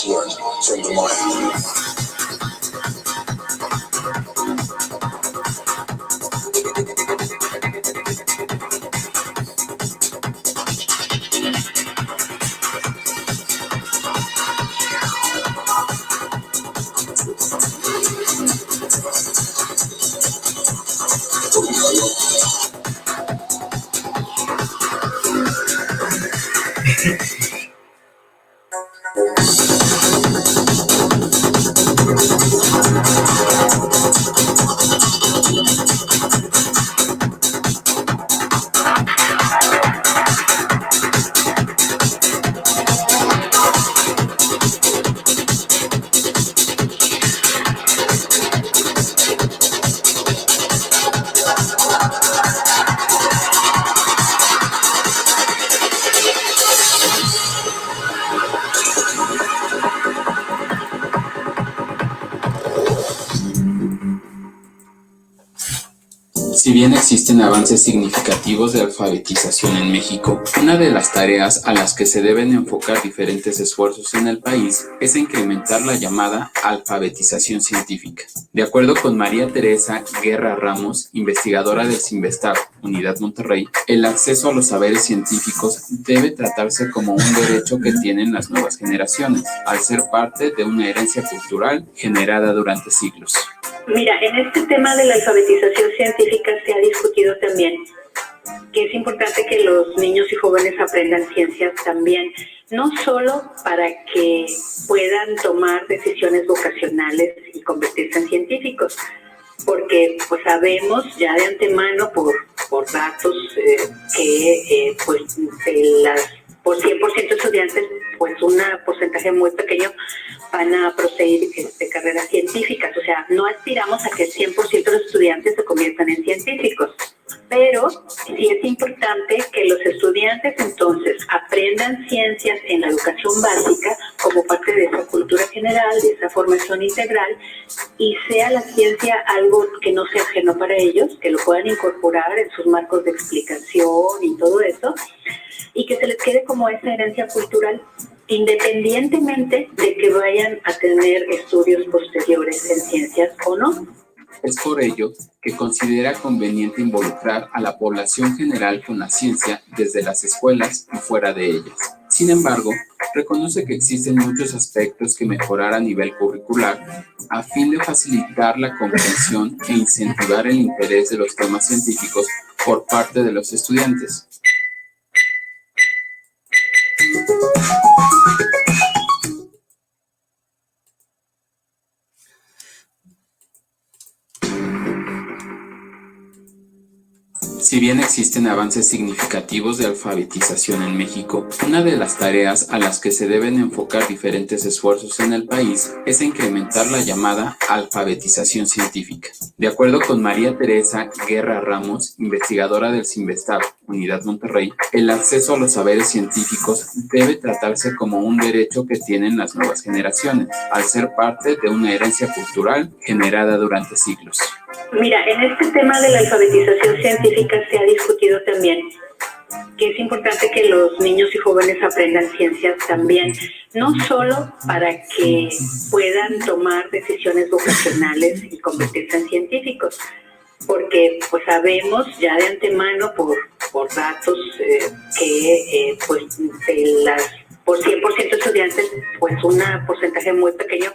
learned from the mind. Si bien existen avances significativos de alfabetización en México, una de las tareas a las que se deben enfocar diferentes esfuerzos en el país es incrementar la llamada alfabetización científica. De acuerdo con María Teresa Guerra Ramos, investigadora del CINVESTAB, Unidad Monterrey, el acceso a los saberes científicos debe tratarse como un derecho que tienen las nuevas generaciones, al ser parte de una herencia cultural generada durante siglos. Mira, en este tema de la alfabetización científica se ha discutido también que es importante que los niños y jóvenes aprendan ciencias también, no solo para que puedan tomar decisiones vocacionales y convertirse en científicos, porque pues sabemos ya de antemano por datos que pues por 100% de estudiantes, pues un porcentaje muy pequeño van a proseguir carreras científicas. O sea, no aspiramos a que el 100% de los estudiantes se conviertan en científicos, pero sí es importante que los estudiantes entonces aprendan ciencias en la educación básica como parte de esa cultura general, de esa formación integral, y sea la ciencia algo que no sea ajeno para ellos, que lo puedan incorporar en sus marcos de explicación y todo eso, y que se les quede como esa herencia cultural, independientemente de que vayan a tener estudios posteriores en ciencias o no. Es por ello que considera conveniente involucrar a la población general con la ciencia desde las escuelas y fuera de ellas. Sin embargo, reconoce que existen muchos aspectos que mejorar a nivel curricular a fin de facilitar la comprensión e incentivar el interés de los temas científicos por parte de los estudiantes. Si bien existen avances significativos de alfabetización en México, una de las tareas a las que se deben enfocar diferentes esfuerzos en el país es incrementar la llamada alfabetización científica. De acuerdo con María Teresa Guerra Ramos, investigadora del CINVESTAB, Unidad Monterrey, el acceso a los saberes científicos debe tratarse como un derecho que tienen las nuevas generaciones, al ser parte de una herencia cultural generada durante siglos. Mira, en este tema de la alfabetización científica se ha discutido también que es importante que los niños y jóvenes aprendan ciencias también, no solo para que puedan tomar decisiones vocacionales y convertirse en científicos, porque pues sabemos ya de antemano por datos que pues por 100% de estudiantes, pues un porcentaje muy pequeño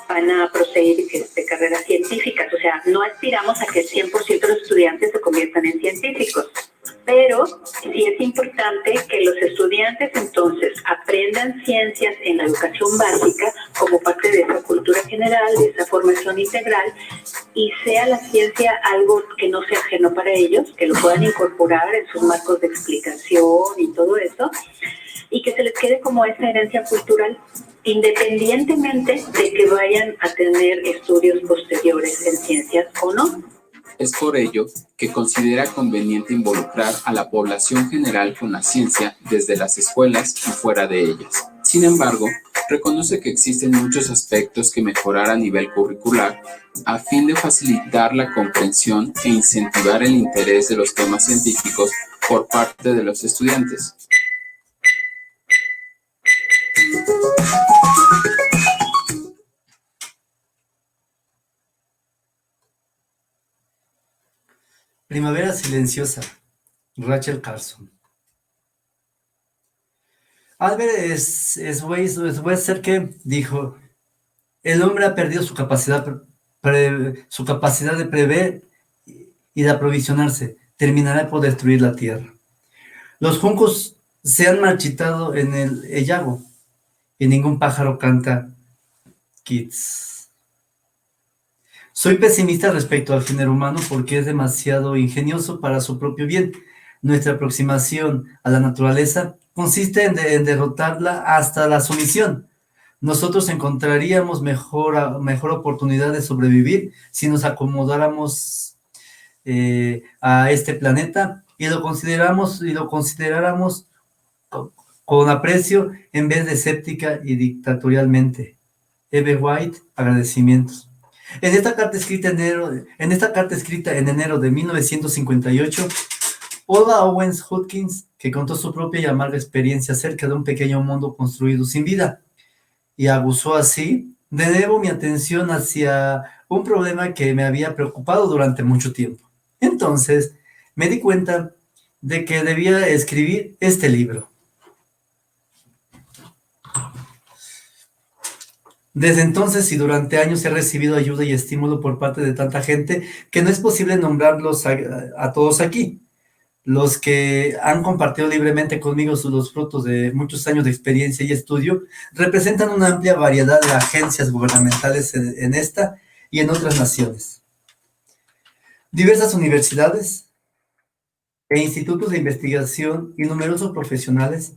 van a proseguir carreras científicas. O sea, no aspiramos a que el 100% de los estudiantes se conviertan en científicos, pero sí es importante que los estudiantes entonces aprendan ciencias en la educación básica como parte de esa cultura general, de esa formación integral, y sea la ciencia algo que no sea ajeno para ellos, que lo puedan incorporar en sus marcos de explicación y todo eso, y que se les quede como esa herencia cultural, independientemente de que vayan a tener estudios posteriores en ciencias o no. Es por ello que considera conveniente involucrar a la población general con la ciencia desde las escuelas y fuera de ellas. Sin embargo, reconoce que existen muchos aspectos que mejorar a nivel curricular a fin de facilitar la comprensión e incentivar el interés de los temas científicos por parte de los estudiantes. Primavera silenciosa, Rachel Carson. Albert Schweitzer dijo: el hombre ha perdido su capacidad, su capacidad de prever y de aprovisionarse. Terminará por destruir la tierra. Los juncos se han marchitado en el Ellago y ningún pájaro canta Kids. Soy pesimista respecto al género humano porque es demasiado ingenioso para su propio bien. Nuestra aproximación a la naturaleza consiste en derrotarla hasta la sumisión. Nosotros encontraríamos mejor oportunidad de sobrevivir si nos acomodáramos a este planeta y lo consideráramos con aprecio en vez de escéptica y dictatorialmente. Eve White, agradecimientos. En esta carta escrita en enero de 1958, Paula Owens Hudkins, que contó su propia y amarga experiencia acerca de un pequeño mundo construido sin vida, y aguzó así de nuevo mi atención hacia un problema que me había preocupado durante mucho tiempo. Entonces me di cuenta de que debía escribir este libro. Desde entonces y durante años he recibido ayuda y estímulo por parte de tanta gente que no es posible nombrarlos a todos aquí. Los que han compartido libremente conmigo los frutos de muchos años de experiencia y estudio representan una amplia variedad de agencias gubernamentales en esta y en otras naciones. Diversas universidades e institutos de investigación y numerosos profesionales.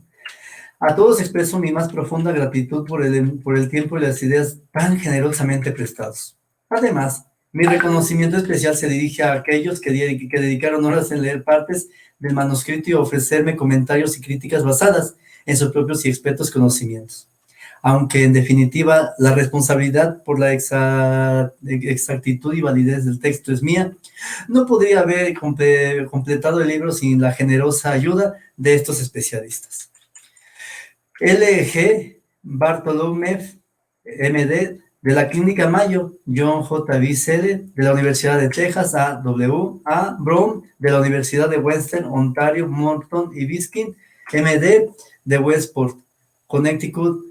A todos expreso mi más profunda gratitud por el tiempo y las ideas tan generosamente prestados. Además, mi reconocimiento especial se dirige a aquellos que dedicaron horas en leer partes del manuscrito y ofrecerme comentarios y críticas basadas en sus propios y expertos conocimientos. Aunque, en definitiva, la responsabilidad por la exactitud y validez del texto es mía, no podría haber completado el libro sin la generosa ayuda de estos especialistas. L.G. Bartolomé, M.D., de la Clínica Mayo; John J. Vicele, de la Universidad de Texas; A.W. A. Brown, de la Universidad de Western Ontario; Morton y Biskin, M.D., de Westport, Connecticut;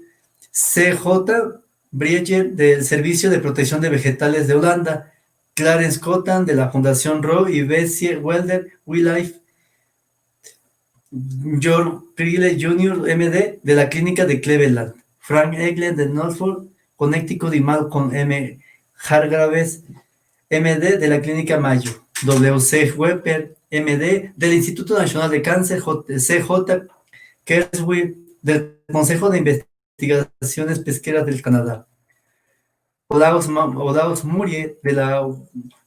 C.J. Brieger, del Servicio de Protección de Vegetales de Holanda; Clarence Cotton, de la Fundación Roe y Bessie Welder Wildlife; George Crilley Jr., M.D., de la Clínica de Cleveland; Frank Eglin, de Norfolk, Connecticut; y Malcolm M. Hargraves, M.D., de la Clínica Mayo; W.C. Weber, M.D., del Instituto Nacional de Cáncer; C.J. Kerswig, del Consejo de Investigaciones Pesqueras del Canadá; Olaus Murray, de la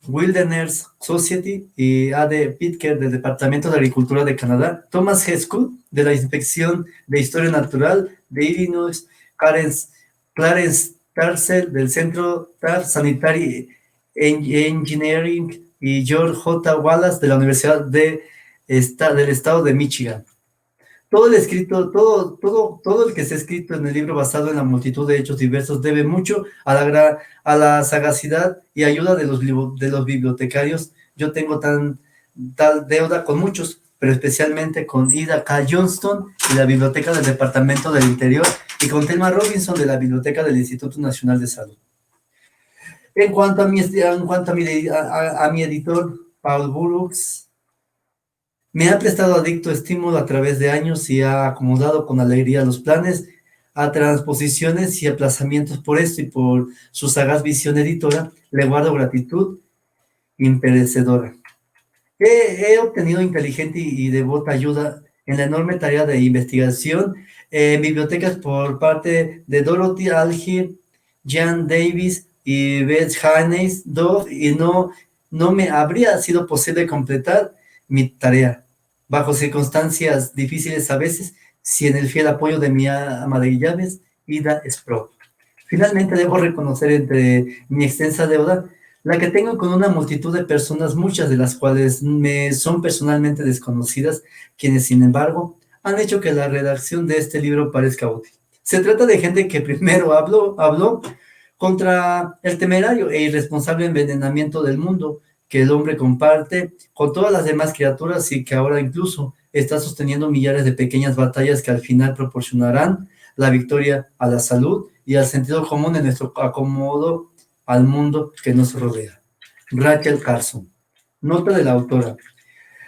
Wilderness Society; y A.D. Pitker, del Departamento de Agricultura de Canadá; Thomas G. Scott, de la Inspección de Historia Natural de Illinois; Clarence Tarsel, del Centro Sanitary Engineering; y George J. Wallace, de la Universidad del Estado de Michigan. Todo el que se ha escrito en el libro, basado en la multitud de hechos diversos, debe mucho a la sagacidad y ayuda de los bibliotecarios. Yo tengo tal deuda con muchos, pero especialmente con Ida K. Johnston y la Biblioteca del Departamento del Interior, y con Thelma Robinson de la Biblioteca del Instituto Nacional de Salud. En cuanto a mi editor, Paul Burroughs, me ha prestado adicto estímulo a través de años y ha acomodado con alegría los planes a transposiciones y aplazamientos. Por esto y por su sagaz visión editora, le guardo gratitud imperecedora. He obtenido inteligente y devota ayuda en la enorme tarea de investigación en bibliotecas por parte de Dorothy Algier, Jan Davis y Beth Hannes Dove, y no me habría sido posible completar mi tarea, bajo circunstancias difíciles a veces, sin el fiel apoyo de mi ama de llaves, Ida Sproul. Finalmente, debo reconocer entre mi extensa deuda la que tengo con una multitud de personas, muchas de las cuales me son personalmente desconocidas, quienes, sin embargo, han hecho que la redacción de este libro parezca útil. Se trata de gente que primero habló contra el temerario e irresponsable envenenamiento del mundo que el hombre comparte con todas las demás criaturas y que ahora incluso está sosteniendo millares de pequeñas batallas que al final proporcionarán la victoria a la salud y al sentido común en nuestro acomodo al mundo que nos rodea. Rachel Carson. Nota de la autora.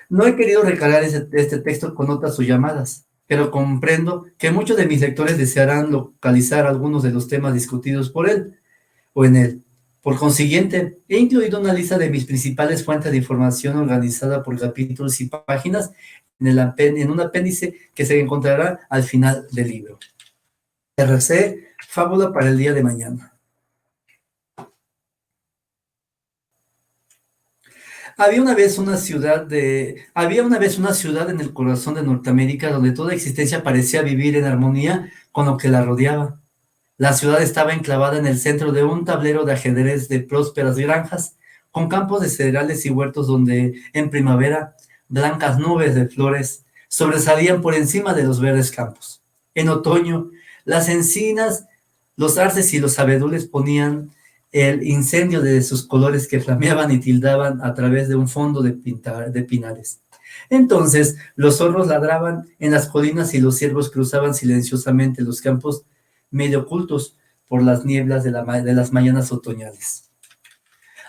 No he querido recargar este texto con notas o llamadas, pero comprendo que muchos de mis lectores desearán localizar algunos de los temas discutidos por él o en él. Por consiguiente, he incluido una lista de mis principales fuentes de información organizada por capítulos y páginas en un apéndice que se encontrará al final del libro. RC, fábula para el día de mañana. Había una vez una ciudad en el corazón de Norteamérica donde toda existencia parecía vivir en armonía con lo que la rodeaba. La ciudad estaba enclavada en el centro de un tablero de ajedrez de prósperas granjas, con campos de cereales y huertos donde, en primavera, blancas nubes de flores sobresalían por encima de los verdes campos. En otoño, las encinas, los arces y los abedules ponían el incendio de sus colores que flameaban y tildaban a través de un fondo de pinares. Entonces, los zorros ladraban en las colinas y los ciervos cruzaban silenciosamente los campos medio ocultos por las nieblas de las mañanas otoñales.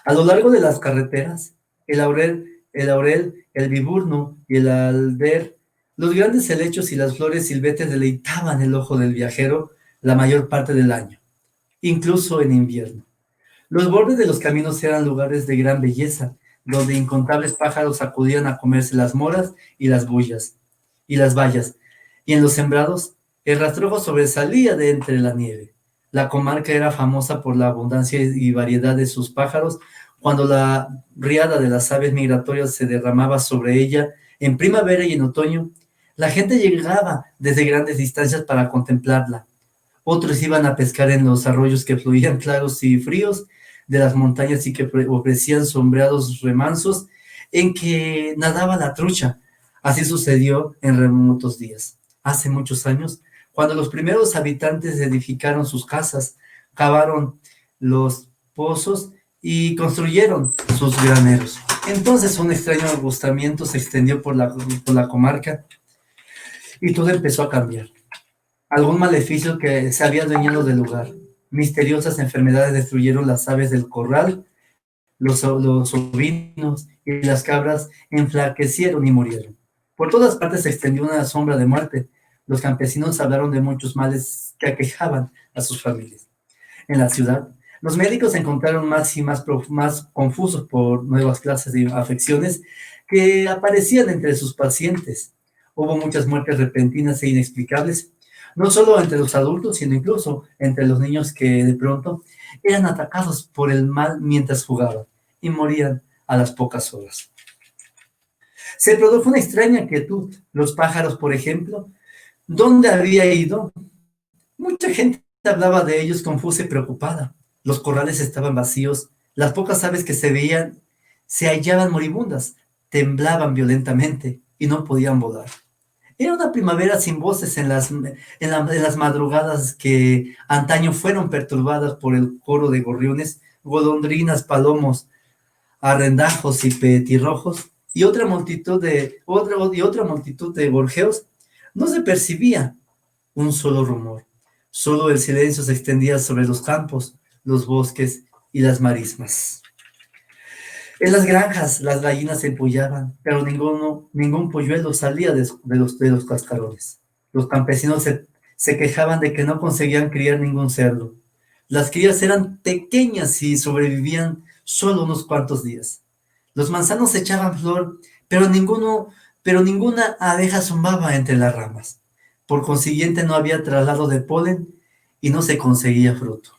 A lo largo de las carreteras, el laurel, el viburno y el alder, los grandes helechos y las flores silvestres deleitaban el ojo del viajero la mayor parte del año, incluso en invierno. Los bordes de los caminos eran lugares de gran belleza, donde incontables pájaros acudían a comerse las moras y las bayas, y en los sembrados el rastrojo sobresalía de entre la nieve. La comarca era famosa por la abundancia y variedad de sus pájaros. Cuando la riada de las aves migratorias se derramaba sobre ella en primavera y en otoño, la gente llegaba desde grandes distancias para contemplarla. Otros iban a pescar en los arroyos que fluían claros y fríos de las montañas y que ofrecían sombreados remansos en que nadaba la trucha. Así sucedió en remotos días. Hace muchos años, cuando los primeros habitantes edificaron sus casas, cavaron los pozos y construyeron sus graneros. Entonces un extraño agustamiento se extendió por la comarca y todo empezó a cambiar. Algún maleficio que se había adueñado del lugar. Misteriosas enfermedades destruyeron las aves del corral, los ovinos y las cabras enflaquecieron y murieron. Por todas partes se extendió una sombra de muerte. Los campesinos hablaron de muchos males que aquejaban a sus familias. En la ciudad, los médicos se encontraron más y más confusos por nuevas clases de afecciones que aparecían entre sus pacientes. Hubo muchas muertes repentinas e inexplicables, no solo entre los adultos, sino incluso entre los niños que de pronto eran atacados por el mal mientras jugaban y morían a las pocas horas. Se produjo una extraña quietud. Los pájaros, por ejemplo, ¿dónde había ido? Mucha gente hablaba de ellos confusa y preocupada. Los corrales estaban vacíos. Las pocas aves que se veían se hallaban moribundas, temblaban violentamente y no podían volar. Era una primavera sin voces en las madrugadas que antaño fueron perturbadas por el coro de gorriones, golondrinas, palomos, arrendajos y petirrojos y otra multitud de gorjeos. No se percibía un solo rumor, solo el silencio se extendía sobre los campos, los bosques y las marismas. En las granjas las gallinas se empollaban, pero ningún polluelo salía de los cascarones. Los campesinos se quejaban de que no conseguían criar ningún cerdo. Las crías eran pequeñas y sobrevivían solo unos cuantos días. Los manzanos echaban flor, pero ninguna abeja zumbaba entre las ramas. Por consiguiente no había traslado de polen y no se conseguía fruto.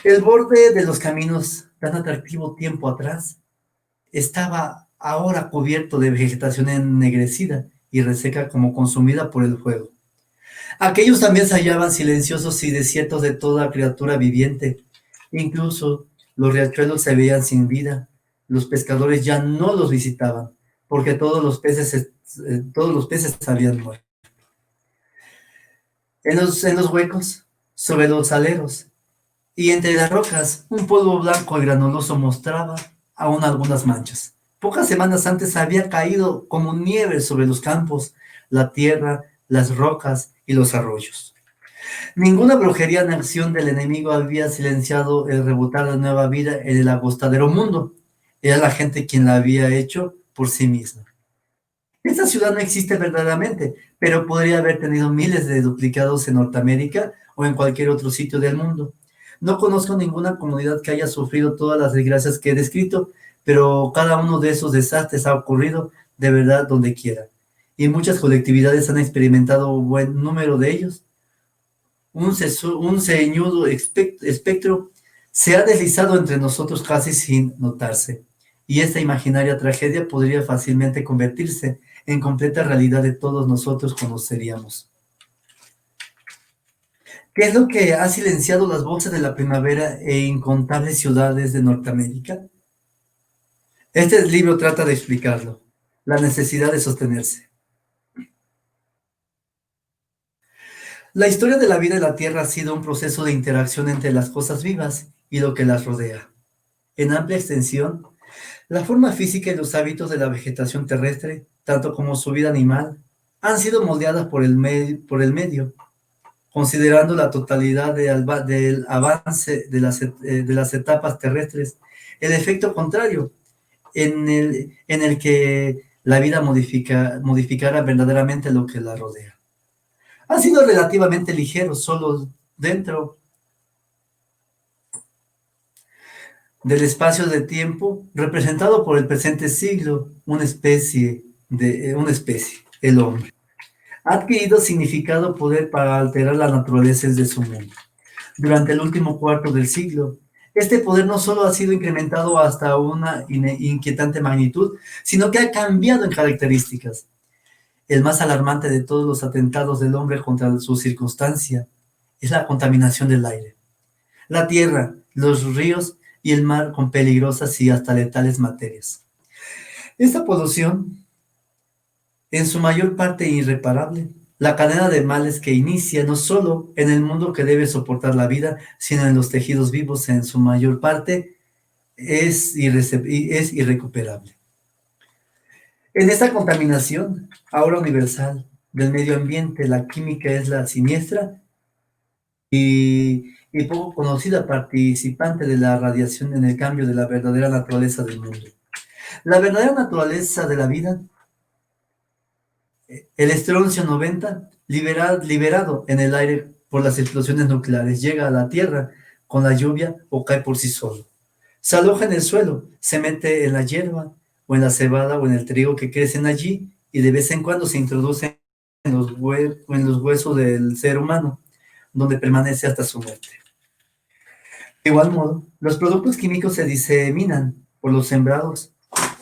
El borde de los caminos, tan atractivo tiempo atrás, estaba ahora cubierto de vegetación ennegrecida y reseca como consumida por el fuego. Aquellos también se hallaban silenciosos y desiertos de toda criatura viviente. Incluso los riachuelos se veían sin vida. Los pescadores ya no los visitaban, porque todos los peces habían muerto. En los huecos, sobre los aleros y entre las rocas, un polvo blanco y granuloso mostraba aún algunas manchas. Pocas semanas antes había caído como nieve sobre los campos, la tierra, las rocas y los arroyos. Ninguna brujería en acción del enemigo había silenciado el rebotar de nueva vida en el agostadero mundo. Era la gente quien la había hecho por sí misma. Esta ciudad no existe verdaderamente, pero podría haber tenido miles de duplicados en Norteamérica o en cualquier otro sitio del mundo. No conozco ninguna comunidad que haya sufrido todas las desgracias que he descrito, pero cada uno de esos desastres ha ocurrido de verdad donde quiera. Y muchas colectividades han experimentado un buen número de ellos. Un ceñudo espectro se ha deslizado entre nosotros casi sin notarse, y esta imaginaria tragedia podría fácilmente convertirse en completa realidad de todos nosotros conoceríamos. ¿Qué es lo que ha silenciado las voces de la primavera e incontables ciudades de Norteamérica? Este libro trata de explicarlo, la necesidad de sostenerse. La historia de la vida en la Tierra ha sido un proceso de interacción entre las cosas vivas y lo que las rodea. En amplia extensión, la forma física y los hábitos de la vegetación terrestre, tanto como su vida animal, han sido moldeadas por el medio, considerando la totalidad del avance de las etapas terrestres, el efecto contrario, en el que la vida modificara verdaderamente lo que la rodea. Ha sido relativamente ligero, solo dentro del espacio de tiempo representado por el presente siglo, una especie, el hombre. Ha adquirido significado poder para alterar las naturalezas de su mundo. Durante el último cuarto del siglo, este poder no solo ha sido incrementado hasta una inquietante magnitud, sino que ha cambiado en características. El más alarmante de todos los atentados del hombre contra su circunstancia es la contaminación del aire. La tierra, los ríos y el mar con peligrosas y hasta letales materias. Esta polución, en su mayor parte irreparable, la cadena de males que inicia no solo en el mundo que debe soportar la vida, sino en los tejidos vivos en su mayor parte, es irrecuperable. En esta contaminación, ahora universal, del medio ambiente, la química es la siniestra y poco conocida participante de la radiación en el cambio de la verdadera naturaleza del mundo. La verdadera naturaleza de la vida, el estroncio 90, liberado en el aire por las explosiones nucleares, llega a la Tierra con la lluvia o cae por sí solo. Se aloja en el suelo, se mete en la hierba o en la cebada o en el trigo que crecen allí y de vez en cuando se introduce en los huesos del ser humano, donde permanece hasta su muerte. De igual modo, los productos químicos se diseminan por los sembrados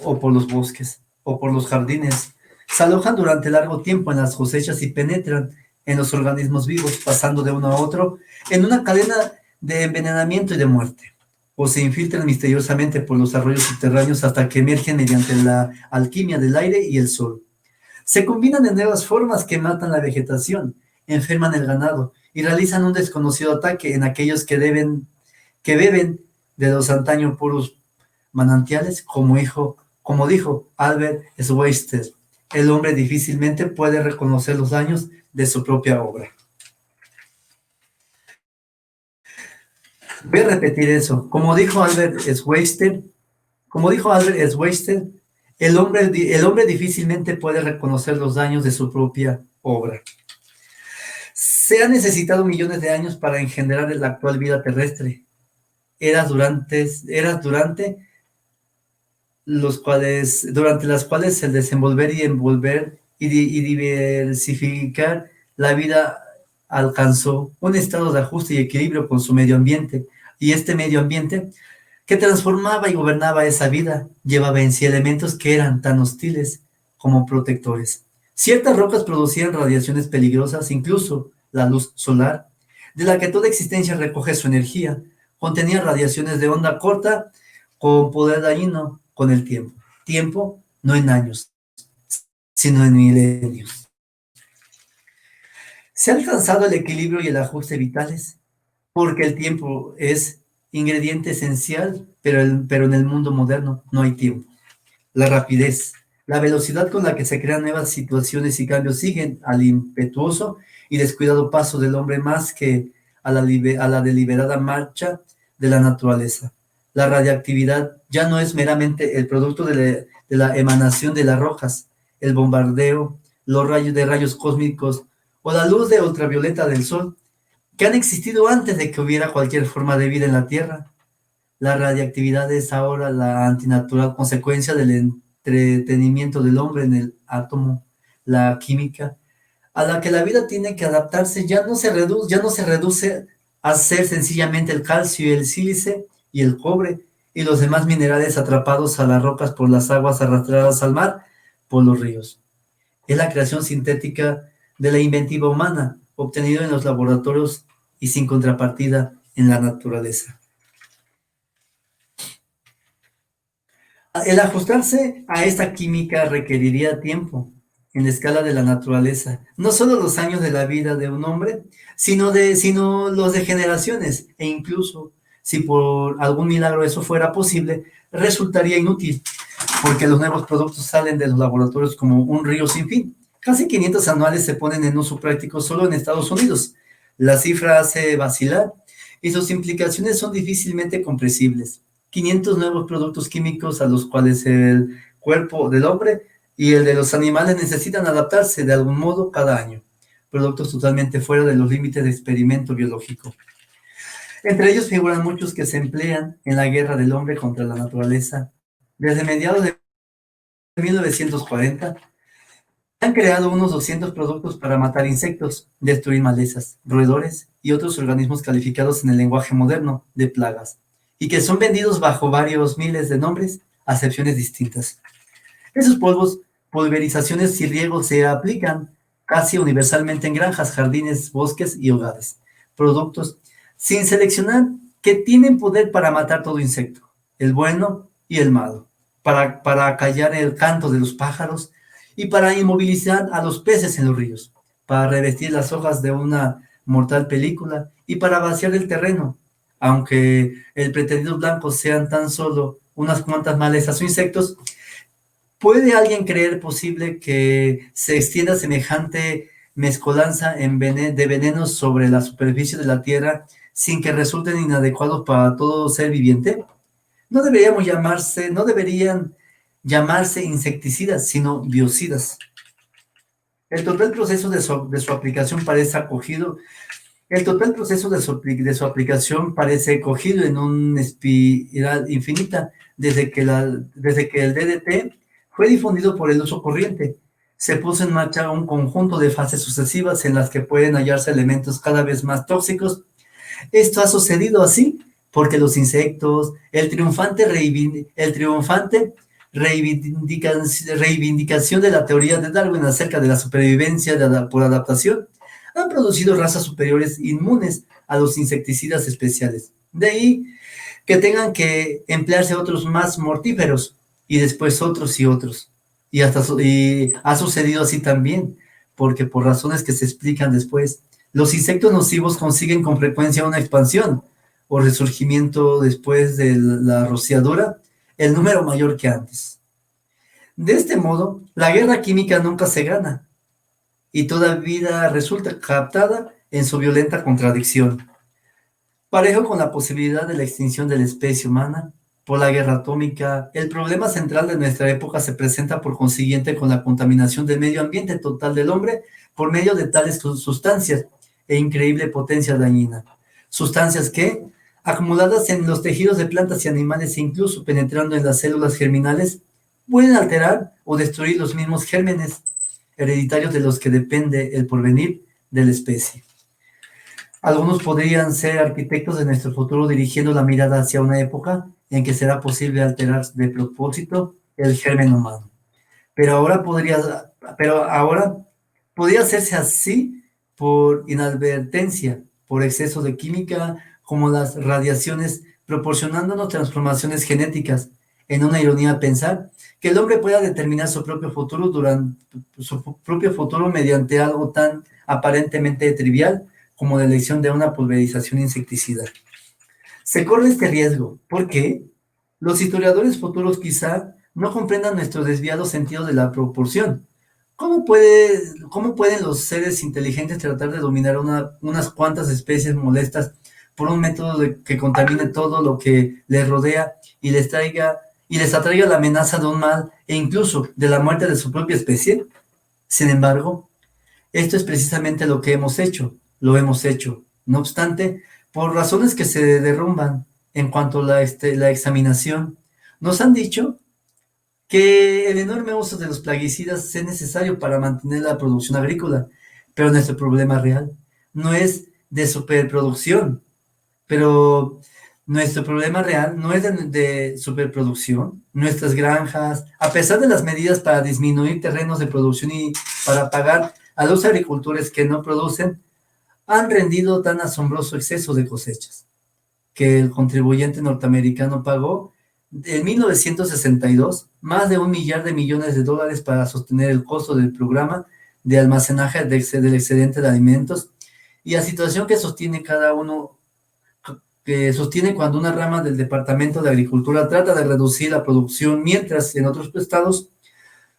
o por los bosques o por los jardines. Se alojan durante largo tiempo en las cosechas y penetran en los organismos vivos, pasando de uno a otro en una cadena de envenenamiento y de muerte, o se infiltran misteriosamente por los arroyos subterráneos hasta que emergen mediante la alquimia del aire y el sol. Se combinan en nuevas formas que matan la vegetación, enferman el ganado y realizan un desconocido ataque en aquellos que beben de los antaño puros manantiales, como dijo Albert Schweitzer, el hombre difícilmente puede reconocer los daños de su propia obra. Voy a repetir eso. Como dijo Albert Schweitzer, el hombre difícilmente puede reconocer los daños de su propia obra. Se han necesitado millones de años para engendrar la actual vida terrestre. Eras durante las cuales el desenvolver y envolver y diversificar la vida alcanzó un estado de ajuste y equilibrio con su medio ambiente, y este medio ambiente que transformaba y gobernaba esa vida llevaba en sí elementos que eran tan hostiles como protectores. Ciertas rocas producían radiaciones peligrosas, incluso la luz solar, de la que toda existencia recoge su energía, contenía radiaciones de onda corta con poder dañino con el tiempo. Tiempo no en años, sino en milenios. ¿Se ha alcanzado el equilibrio y el ajuste vitales? Porque el tiempo es ingrediente esencial, pero en el mundo moderno no hay tiempo. La rapidez, la velocidad con la que se crean nuevas situaciones y cambios siguen al impetuoso y descuidado paso del hombre más que a la deliberada marcha de la naturaleza. La radiactividad ya no es meramente el producto de la emanación de las rocas, el bombardeo, los rayos de rayos cósmicos o la luz de ultravioleta del sol, que han existido antes de que hubiera cualquier forma de vida en la Tierra. La radiactividad es ahora la antinatural consecuencia del entretenimiento del hombre en el átomo, la química, a la que la vida tiene que adaptarse, ya no se reduce a ser sencillamente el calcio, el sílice y el cobre, y los demás minerales atrapados a las rocas por las aguas arrastradas al mar por los ríos. Es la creación sintética de la inventiva humana, obtenida en los laboratorios y sin contrapartida en la naturaleza. El ajustarse a esta química requeriría tiempo en la escala de la naturaleza, no solo los años de la vida de un hombre, sino los de generaciones, e incluso, si por algún milagro eso fuera posible, resultaría inútil, porque los nuevos productos salen de los laboratorios como un río sin fin. Casi 500 anuales se ponen en uso práctico solo en Estados Unidos. La cifra hace vacilar y sus implicaciones son difícilmente comprensibles. 500 nuevos productos químicos a los cuales el cuerpo del hombre y el de los animales necesitan adaptarse de algún modo cada año. Productos totalmente fuera de los límites de experimento biológico. Entre ellos figuran muchos que se emplean en la guerra del hombre contra la naturaleza. Desde mediados de 1940, han creado unos 200 productos para matar insectos, destruir malezas, roedores y otros organismos calificados en el lenguaje moderno de plagas, y que son vendidos bajo varios miles de nombres, acepciones distintas. Esos polvos, pulverizaciones y riegos se aplican casi universalmente en granjas, jardines, bosques y hogares. Productos sin seleccionar que tienen poder para matar todo insecto, el bueno y el malo, para callar el canto de los pájaros y para inmovilizar a los peces en los ríos, para revestir las hojas de una mortal película y para vaciar el terreno, aunque el pretendido blanco sean tan solo unas cuantas malezas o insectos. ¿Puede alguien creer posible que se extienda semejante mezcolanza de venenos sobre la superficie de la Tierra sin que resulten inadecuados para todo ser viviente? No deberían llamarse insecticidas, sino biocidas. El total proceso de su aplicación parece acogido en una espiral infinita desde que el DDT fue difundido por el uso corriente. Se puso en marcha un conjunto de fases sucesivas en las que pueden hallarse elementos cada vez más tóxicos. Esto ha sucedido así porque los insectos, el triunfante reivindicación de la teoría de Darwin acerca de la supervivencia por adaptación, han producido razas superiores inmunes a los insecticidas especiales. De ahí que tengan que emplearse otros más mortíferos, y después otros y otros. Y ha sucedido así también, porque por razones que se explican después, los insectos nocivos consiguen con frecuencia una expansión o resurgimiento después de la rociadura, el número mayor que antes. De este modo, la guerra química nunca se gana, y toda vida resulta captada en su violenta contradicción. Parejo con la posibilidad de la extinción de la especie humana por la guerra atómica, el problema central de nuestra época se presenta por consiguiente con la contaminación del medio ambiente total del hombre por medio de tales sustancias e increíble potencia dañina. Sustancias que, acumuladas en los tejidos de plantas y animales e incluso penetrando en las células germinales, pueden alterar o destruir los mismos gérmenes hereditarios de los que depende el porvenir de la especie. Algunos podrían ser arquitectos de nuestro futuro dirigiendo la mirada hacia una época en que será posible alterar de propósito el germen humano. Pero ahora podría hacerse así por inadvertencia, por exceso de química, como las radiaciones, proporcionándonos transformaciones genéticas. En una ironía pensar que el hombre pueda determinar su propio futuro mediante algo tan aparentemente trivial como la elección de una pulverización insecticida. Se corre este riesgo. ¿Por qué? Los historiadores futuros quizá no comprendan nuestro desviado sentido de la proporción. ¿Cómo pueden los seres inteligentes tratar de dominar unas cuantas especies molestas por un método que contamine todo lo que les rodea y les atraiga la amenaza de un mal e incluso de la muerte de su propia especie? Sin embargo, esto es precisamente lo que hemos hecho, lo hemos hecho. No obstante, por razones que se derrumban en cuanto a la examinación, nos han dicho que el enorme uso de los plaguicidas es necesario para mantener la producción agrícola, pero nuestro problema real no es de superproducción, pero nuestro problema real no es de superproducción. Nuestras granjas, a pesar de las medidas para disminuir terrenos de producción y para pagar a los agricultores que no producen, han rendido tan asombroso exceso de cosechas que el contribuyente norteamericano pagó en 1962 más de $1 billion para sostener el costo del programa de almacenaje del excedente de alimentos y la situación que sostiene cuando una rama del Departamento de Agricultura trata de reducir la producción, mientras en otros estados,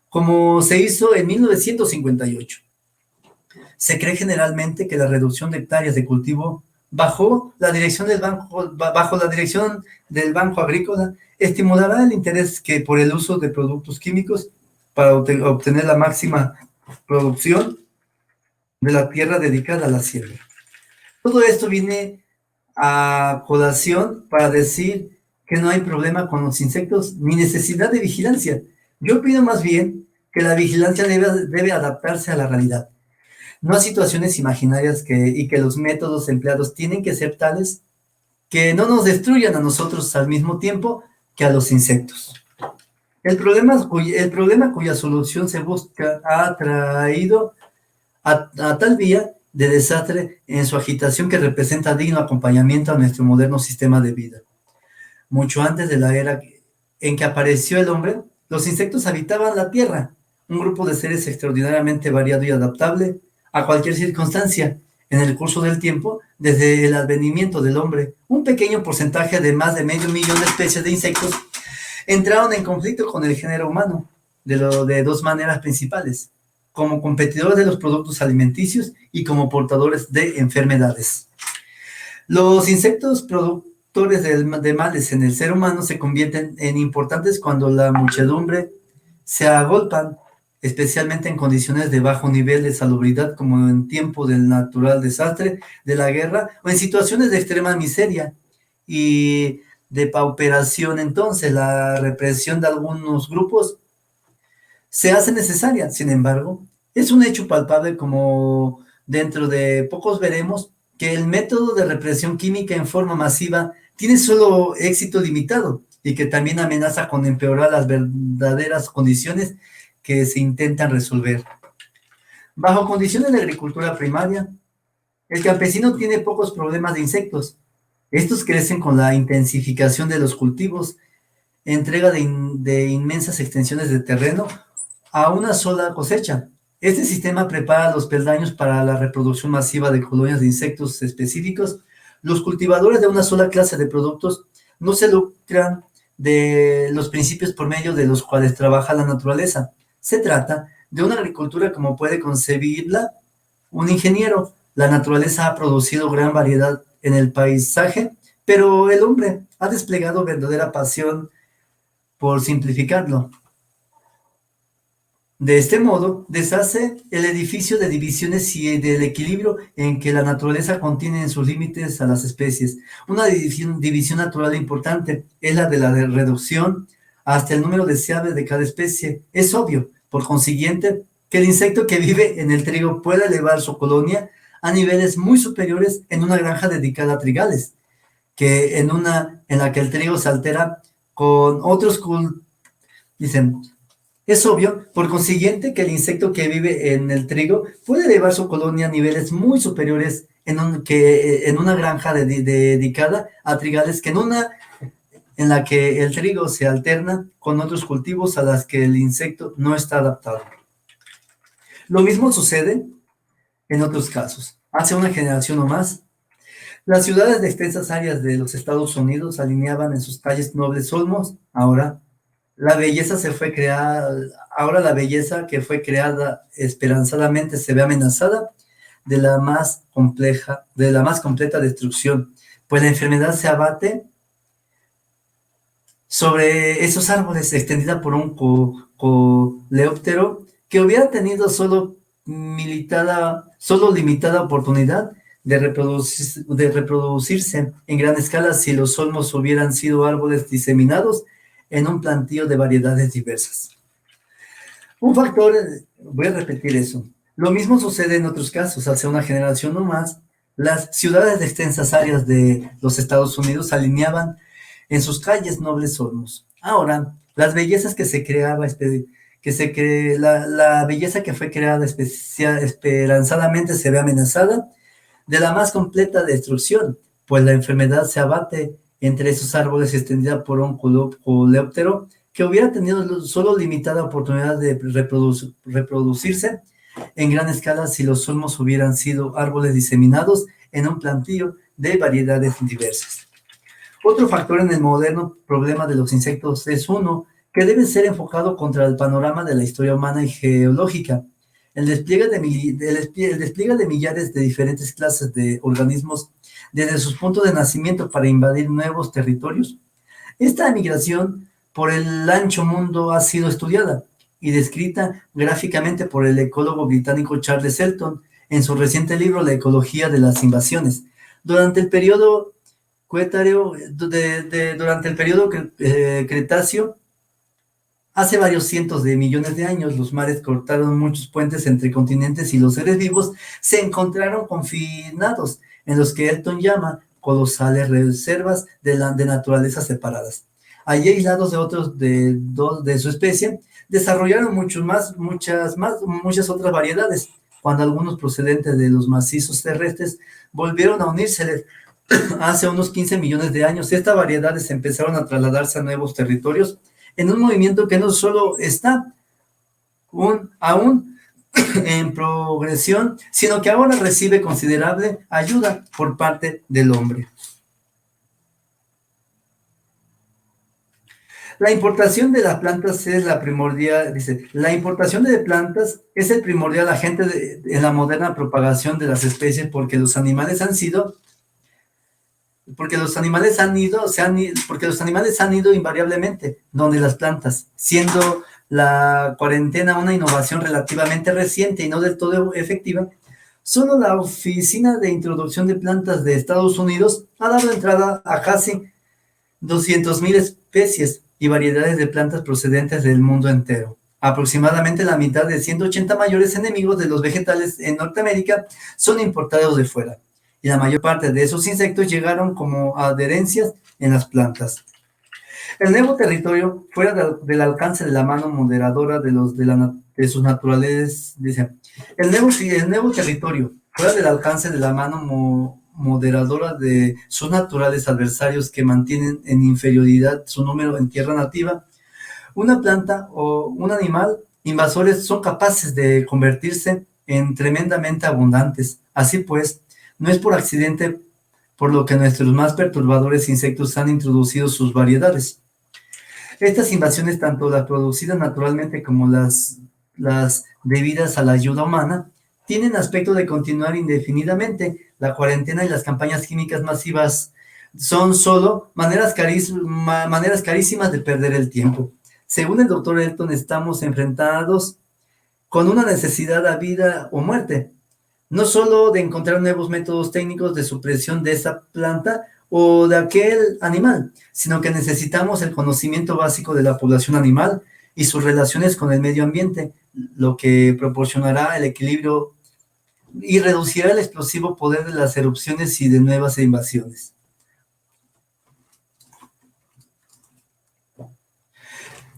como se hizo en 1958. Se cree generalmente que la reducción de hectáreas de cultivo bajo la dirección del Banco Agrícola estimulará el interés que por el uso de productos químicos para obtener la máxima producción de la tierra dedicada a la siembra. Todo esto viene a colación para decir que no hay problema con los insectos ni necesidad de vigilancia. Yo opino más bien que la vigilancia debe adaptarse a la realidad, no a situaciones imaginarias y que los métodos empleados tienen que ser tales que no nos destruyan a nosotros al mismo tiempo que a los insectos. El problema cuya solución se busca ha traído a tal vía de desastre en su agitación que representa digno acompañamiento a nuestro moderno sistema de vida. Mucho antes de la era en que apareció el hombre, los insectos habitaban la tierra, un grupo de seres extraordinariamente variado y adaptable a cualquier circunstancia. En el curso del tiempo, desde el advenimiento del hombre, un pequeño porcentaje de más de 500.000 de especies de insectos entraron en conflicto con el género humano de dos maneras principales: como competidores de los productos alimenticios y como portadores de enfermedades. Los insectos productores de males en el ser humano se convierten en importantes cuando la muchedumbre se agolpan, especialmente en condiciones de bajo nivel de salubridad, como en tiempo del natural desastre, de la guerra, o en situaciones de extrema miseria y de pauperación. Entonces, la represión de algunos grupos se hace necesaria. Sin embargo, es un hecho palpable, como dentro de pocos veremos, que el método de represión química en forma masiva tiene solo éxito limitado y que también amenaza con empeorar las verdaderas condiciones que se intentan resolver. Bajo condiciones de agricultura primaria, el campesino tiene pocos problemas de insectos. Estos crecen con la intensificación de los cultivos, entrega de inmensas extensiones de terreno a una sola cosecha. Este sistema prepara los peldaños para la reproducción masiva de colonias de insectos específicos. Los cultivadores de una sola clase de productos no se lucran de los principios por medio de los cuales trabaja la naturaleza. Se trata de una agricultura como puede concebirla un ingeniero. La naturaleza ha producido gran variedad en el paisaje, pero el hombre ha desplegado verdadera pasión por simplificarlo. De este modo, deshace el edificio de divisiones y del equilibrio en que la naturaleza contiene en sus límites a las especies. Una división natural importante es la de la reducción hasta el número deseable de cada especie. Es obvio, por consiguiente, que el insecto que vive en el trigo puede elevar su colonia a niveles muy superiores en una granja dedicada a trigales, que en la que el trigo se altera con otros dicen. Es obvio, por consiguiente, que el insecto que vive en el trigo puede elevar su colonia a niveles muy superiores en una granja dedicada a trigales, que en la que el trigo se alterna con otros cultivos a las que el insecto no está adaptado. Lo mismo sucede en otros casos. Hace una generación o más, Las ciudades de extensas áreas de los Estados Unidos alineaban en sus calles nobles olmos. Ahora la belleza que fue creada esperanzadamente se ve amenazada de la más completa destrucción, pues la enfermedad se abate sobre esos árboles extendida por un coleóptero que hubiera tenido solo limitada oportunidad de reproducirse en gran escala si los olmos hubieran sido árboles diseminados en un plantío de variedades diversas. Voy a repetir eso. Lo mismo sucede en otros casos. Hace una generación o más, las ciudades de extensas áreas de los Estados Unidos alineaban en sus calles nobles olmos. Ahora, las bellezas que se creaba, la belleza que fue creada esperanzadamente se ve amenazada de la más completa destrucción, pues la enfermedad se abate entre esos árboles extendida por un coleóptero que hubiera tenido solo limitada oportunidad de reproducirse en gran escala si los olmos hubieran sido árboles diseminados en un plantío de variedades diversas. Otro factor en el moderno problema de los insectos es uno que debe ser enfocado contra el panorama de la historia humana y geológica. El despliegue de millares de diferentes clases de organismos desde sus puntos de nacimiento para invadir nuevos territorios. Esta migración por el ancho mundo ha sido estudiada y descrita gráficamente por el ecólogo británico Charles Elton en su reciente libro La ecología de las invasiones. Durante el periodo Cretáceo, hace varios cientos de millones de años, los mares cortaron muchos puentes entre continentes y los seres vivos se encontraron confinados en los que Elton llama colosales reservas de naturaleza separadas. Allí, aislados de otros de su especie, desarrollaron muchas otras variedades. Cuando algunos procedentes de los macizos terrestres volvieron a unirse hace unos 15 millones de años, estas variedades empezaron a trasladarse a nuevos territorios en un movimiento que no solo está aún en progresión, sino que ahora recibe considerable ayuda por parte del hombre. La importación de las plantas es la primordial, dice, la importación de plantas es el primordial agente en la moderna propagación de las especies porque los animales han ido invariablemente donde las plantas, siendo la cuarentena una innovación relativamente reciente y no del todo efectiva. Solo la Oficina de Introducción de Plantas de Estados Unidos ha dado entrada a casi 200,000 especies y variedades de plantas procedentes del mundo entero. Aproximadamente la mitad de 180 mayores enemigos de los vegetales en Norteamérica son importados de fuera, y la mayor parte de esos insectos llegaron como adherencias en las plantas. El nuevo territorio, fuera del alcance de la mano moderadora de sus naturales, dice, el nuevo territorio, fuera del alcance de la mano moderadora de sus naturales adversarios que mantienen en inferioridad su número en tierra nativa, una planta o un animal invasores son capaces de convertirse en tremendamente abundantes. Así pues, no es por accidente por lo que nuestros más perturbadores insectos han introducido sus variedades. Estas invasiones, tanto las producidas naturalmente como las debidas a la ayuda humana, tienen aspecto de continuar indefinidamente. La cuarentena y las campañas químicas masivas son solo maneras carísimas de perder el tiempo. Según el doctor Elton, estamos enfrentados con una necesidad a vida o muerte, no solo de encontrar nuevos métodos técnicos de supresión de esa planta o de aquel animal, sino que necesitamos el conocimiento básico de la población animal y sus relaciones con el medio ambiente, lo que proporcionará el equilibrio y reducirá el explosivo poder de las erupciones y de nuevas invasiones.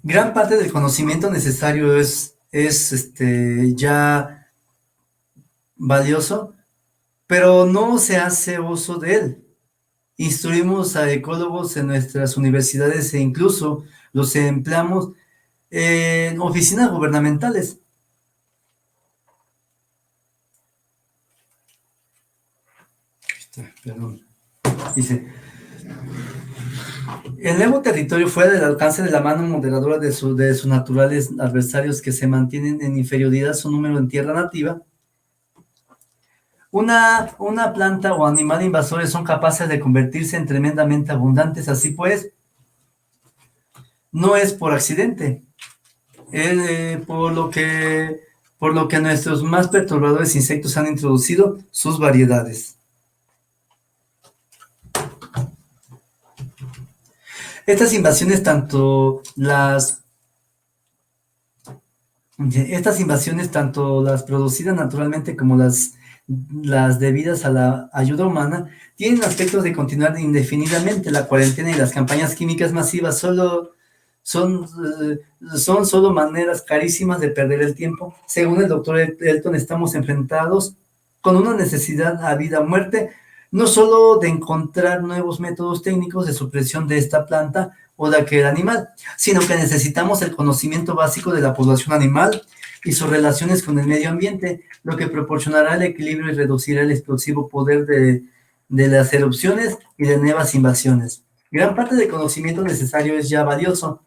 Gran parte del conocimiento necesario es ya valioso, pero no se hace uso de él. Instruimos a ecólogos en nuestras universidades e incluso los empleamos en oficinas gubernamentales. Perdón. Dice, el nuevo territorio fuera del alcance de la mano moderadora de sus naturales adversarios que se mantienen en inferioridad su número en tierra nativa. Una planta o animal invasores son capaces de convertirse en tremendamente abundantes, así pues, no es por accidente, por lo que nuestros más perturbadores insectos han introducido sus variedades. Estas invasiones, tanto las producidas naturalmente como las debidas a la ayuda humana, tienen aspectos de continuar indefinidamente. La cuarentena y las campañas químicas masivas son solo maneras carísimas de perder el tiempo. Según el doctor Elton, estamos enfrentados con una necesidad a vida o muerte, no solo de encontrar nuevos métodos técnicos de supresión de esta planta o de aquel animal, sino que necesitamos el conocimiento básico de la población animal y sus relaciones con el medio ambiente, lo que proporcionará el equilibrio y reducirá el explosivo poder de las erupciones y de nuevas invasiones. Gran parte del conocimiento necesario es ya valioso,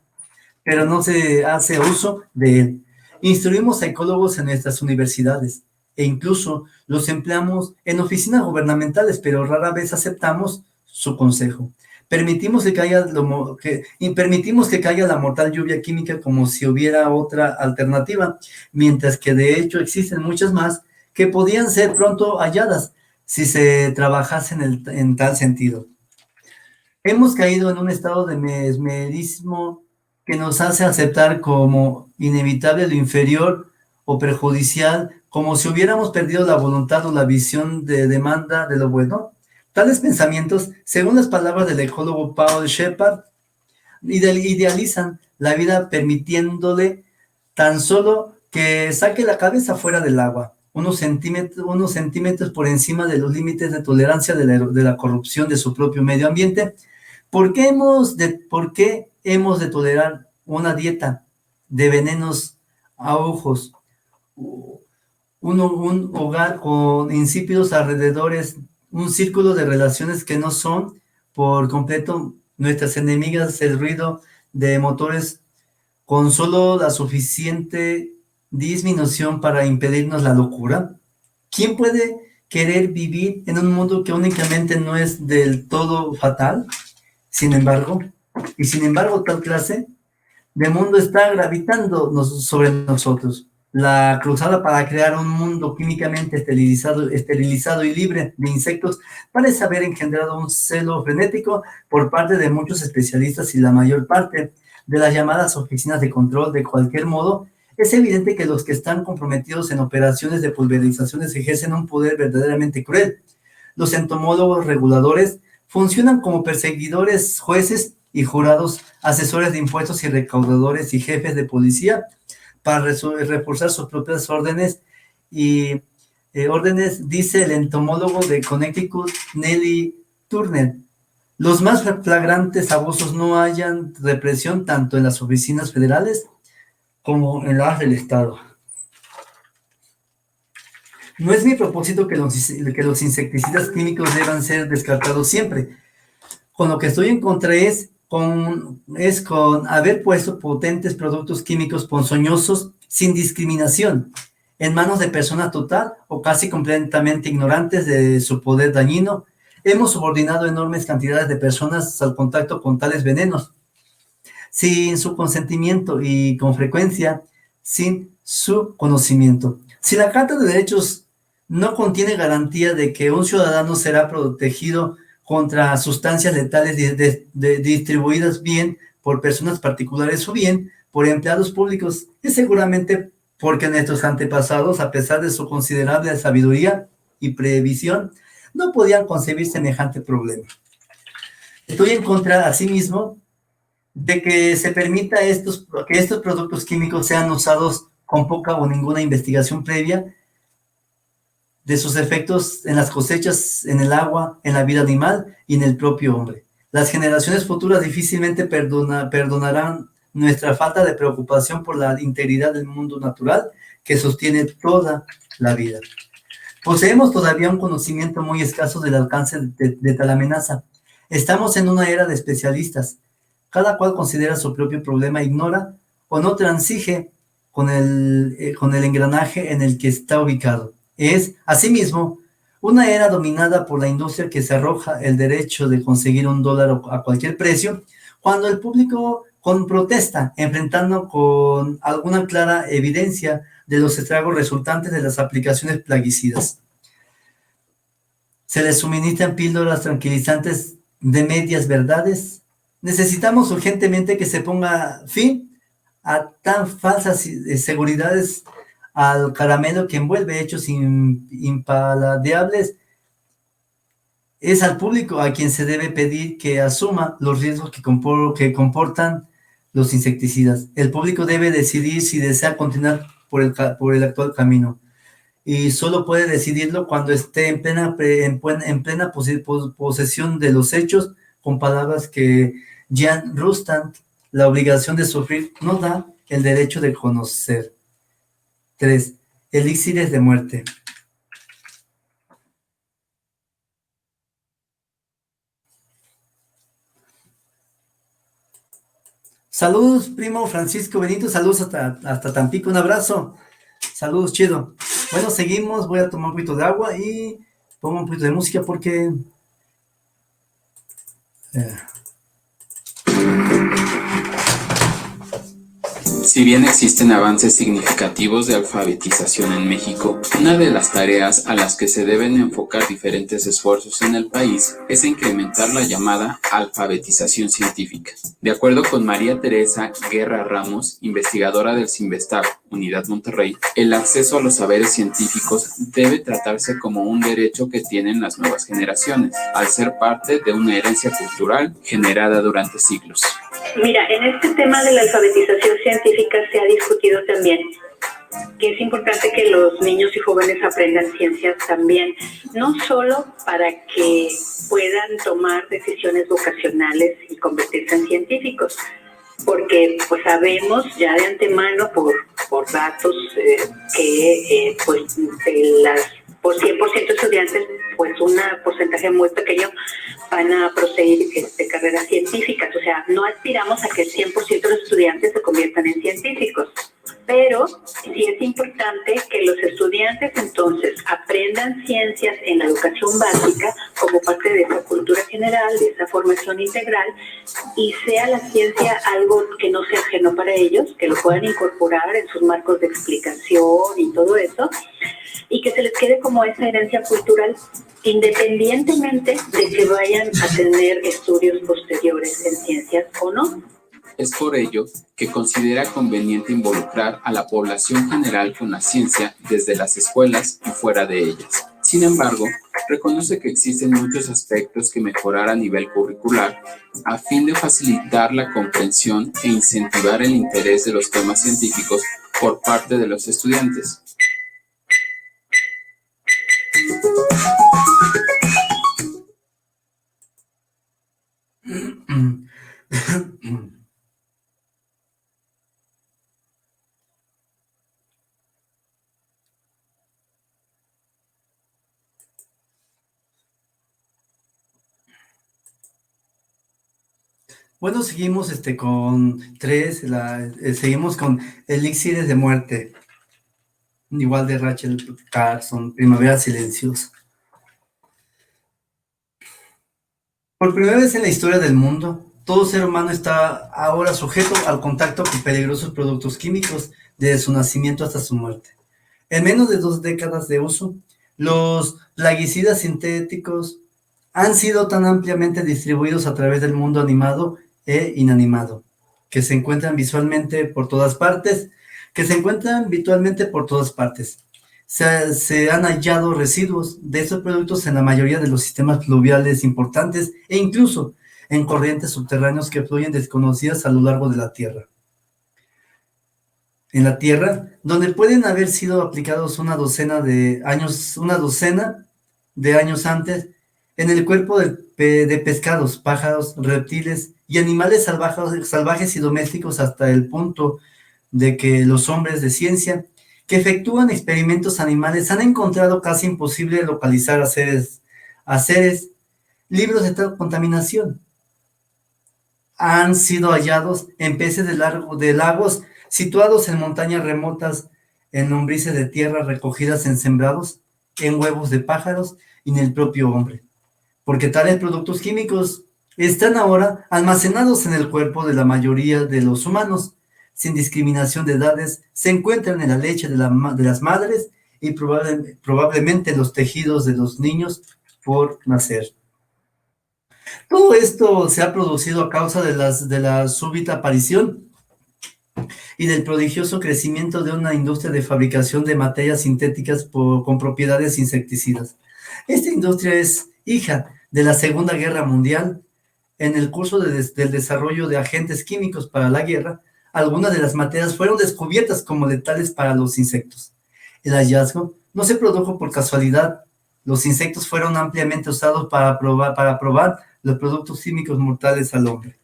pero no se hace uso de él. Instruimos a ecólogos en nuestras universidades e incluso los empleamos en oficinas gubernamentales, pero rara vez aceptamos su consejo. Permitimos que caiga la mortal lluvia química como si hubiera otra alternativa, mientras que de hecho existen muchas más que podían ser pronto halladas si se trabajase en tal sentido. Hemos caído en un estado de mesmerismo que nos hace aceptar como inevitable lo inferior o perjudicial, como si hubiéramos perdido la voluntad o la visión de demanda de lo bueno. Tales pensamientos, según las palabras del ecólogo Paul Shepard, idealizan la vida permitiéndole tan solo que saque la cabeza fuera del agua, unos centímetros por encima de los límites de tolerancia de la corrupción de su propio medio ambiente. ¿Por qué hemos de tolerar una dieta de venenos a ojos, un hogar con insípidos alrededores, un círculo de relaciones que no son por completo nuestras enemigas, el ruido de motores con solo la suficiente disminución para impedirnos la locura? ¿Quién puede querer vivir en un mundo que únicamente no es del todo fatal? Sin embargo, tal clase de mundo está gravitando sobre nosotros. La cruzada para crear un mundo químicamente esterilizado y libre de insectos parece haber engendrado un celo frenético por parte de muchos especialistas y la mayor parte de las llamadas oficinas de control. De cualquier modo, es evidente que los que están comprometidos en operaciones de pulverizaciones ejercen un poder verdaderamente cruel. Los entomólogos reguladores funcionan como perseguidores, jueces y jurados, asesores de impuestos y recaudadores y jefes de policía para reforzar sus propias órdenes, dice el entomólogo de Connecticut, Nelly Turner. Los más flagrantes abusos no hallan represión tanto en las oficinas federales como en las del Estado. No es mi propósito que los insecticidas químicos deban ser descartados siempre. Con lo que estoy en contra es con haber puesto potentes productos químicos ponzoñosos sin discriminación en manos de personas total o casi completamente ignorantes de su poder dañino. Hemos subordinado enormes cantidades de personas al contacto con tales venenos, sin su consentimiento y con frecuencia sin su conocimiento. Si la Carta de Derechos no contiene garantía de que un ciudadano será protegido contra sustancias letales distribuidas bien por personas particulares o bien por empleados públicos, es seguramente porque nuestros antepasados, a pesar de su considerable sabiduría y previsión, no podían concebir semejante problema. Estoy en contra, asimismo, de que se permita que estos productos químicos sean usados con poca o ninguna investigación previa de sus efectos en las cosechas, en el agua, en la vida animal y en el propio hombre. Las generaciones futuras difícilmente perdonarán nuestra falta de preocupación por la integridad del mundo natural que sostiene toda la vida. Poseemos todavía un conocimiento muy escaso del alcance de tal amenaza. Estamos en una era de especialistas. Cada cual considera su propio problema, ignora o no transige con el engranaje en el que está ubicado. Es, asimismo, una era dominada por la industria que se arroja el derecho de conseguir $1 a cualquier precio, cuando el público con protesta, enfrentando con alguna clara evidencia de los estragos resultantes de las aplicaciones plaguicidas. Se les suministran píldoras tranquilizantes de medias verdades. Necesitamos urgentemente que se ponga fin a tan falsas seguridades, al caramelo que envuelve hechos impaladeables. Es al público a quien se debe pedir que asuma los riesgos que comportan los insecticidas. El público debe decidir si desea continuar por el actual camino, y solo puede decidirlo cuando esté en plena posesión de los hechos, con palabras que Jean Rostand: la obligación de sufrir no da el derecho de conocer. 3. Elixires de muerte. Saludos, primo Francisco Benito, saludos hasta Tampico, un abrazo, saludos, chido. Bueno, seguimos, voy a tomar un poquito de agua y pongo un poquito de música porque... Si bien existen avances significativos de alfabetización en México, una de las tareas a las que se deben enfocar diferentes esfuerzos en el país es incrementar la llamada alfabetización científica. De acuerdo con María Teresa Guerra Ramos, investigadora del CINVESTAB, Unidad Monterrey, el acceso a los saberes científicos debe tratarse como un derecho que tienen las nuevas generaciones, al ser parte de una herencia cultural generada durante siglos. Mira, en este tema de la alfabetización científica se ha discutido también que es importante que los niños y jóvenes aprendan ciencias también, no solo para que puedan tomar decisiones vocacionales y convertirse en científicos, porque pues sabemos ya de antemano por datos que pues por 100% de estudiantes, pues un porcentaje muy pequeño van a proseguir carreras científicas. O sea, no aspiramos a que el 100% de los estudiantes se conviertan en científicos, pero sí es importante que los estudiantes entonces aprendan ciencias en la educación básica como parte de esa cultura general, de esa formación integral, y sea la ciencia algo que no sea ajeno para ellos, que lo puedan incorporar en sus marcos de explicación y todo eso, y que se les quede como esa herencia cultural, independientemente de que vayan a tener estudios posteriores en ciencias o no. Es por ello que considera conveniente involucrar a la población general con la ciencia desde las escuelas y fuera de ellas. Sin embargo, reconoce que existen muchos aspectos que mejorar a nivel curricular a fin de facilitar la comprensión e incentivar el interés de los temas científicos por parte de los estudiantes. Bueno, seguimos con 3, seguimos con Elixires de muerte, igual de Rachel Carson, Primavera silenciosa. Por primera vez en la historia del mundo, todo ser humano está ahora sujeto al contacto con peligrosos productos químicos desde su nacimiento hasta su muerte. En menos de 2 décadas de uso, los plaguicidas sintéticos han sido tan ampliamente distribuidos a través del mundo animado e inanimado, que se encuentran virtualmente por todas partes. Se han hallado residuos de estos productos en la mayoría de los sistemas fluviales importantes e incluso en corrientes subterráneas que fluyen desconocidas a lo largo de la Tierra. En la Tierra, donde pueden haber sido aplicados una docena de años antes, en el cuerpo de pescados, pájaros, reptiles y animales salvajes y domésticos, hasta el punto de que los hombres de ciencia que efectúan experimentos animales han encontrado casi imposible localizar a seres libres de tal contaminación. Han sido hallados en peces de lagos situados en montañas remotas, en lombrices de tierra recogidas en sembrados, en huevos de pájaros y en el propio hombre, porque tales productos químicos están ahora almacenados en el cuerpo de la mayoría de los humanos, sin discriminación de edades, se encuentran en la leche de las madres y probablemente en los tejidos de los niños por nacer. Todo esto se ha producido a causa de la súbita aparición y del prodigioso crecimiento de una industria de fabricación de materias sintéticas con propiedades insecticidas. Esta industria es hija de la Segunda Guerra Mundial. En el curso del desarrollo de agentes químicos para la guerra, algunas de las materias fueron descubiertas como letales para los insectos. El hallazgo no se produjo por casualidad. Los insectos fueron ampliamente usados para probar los productos químicos mortales al hombre.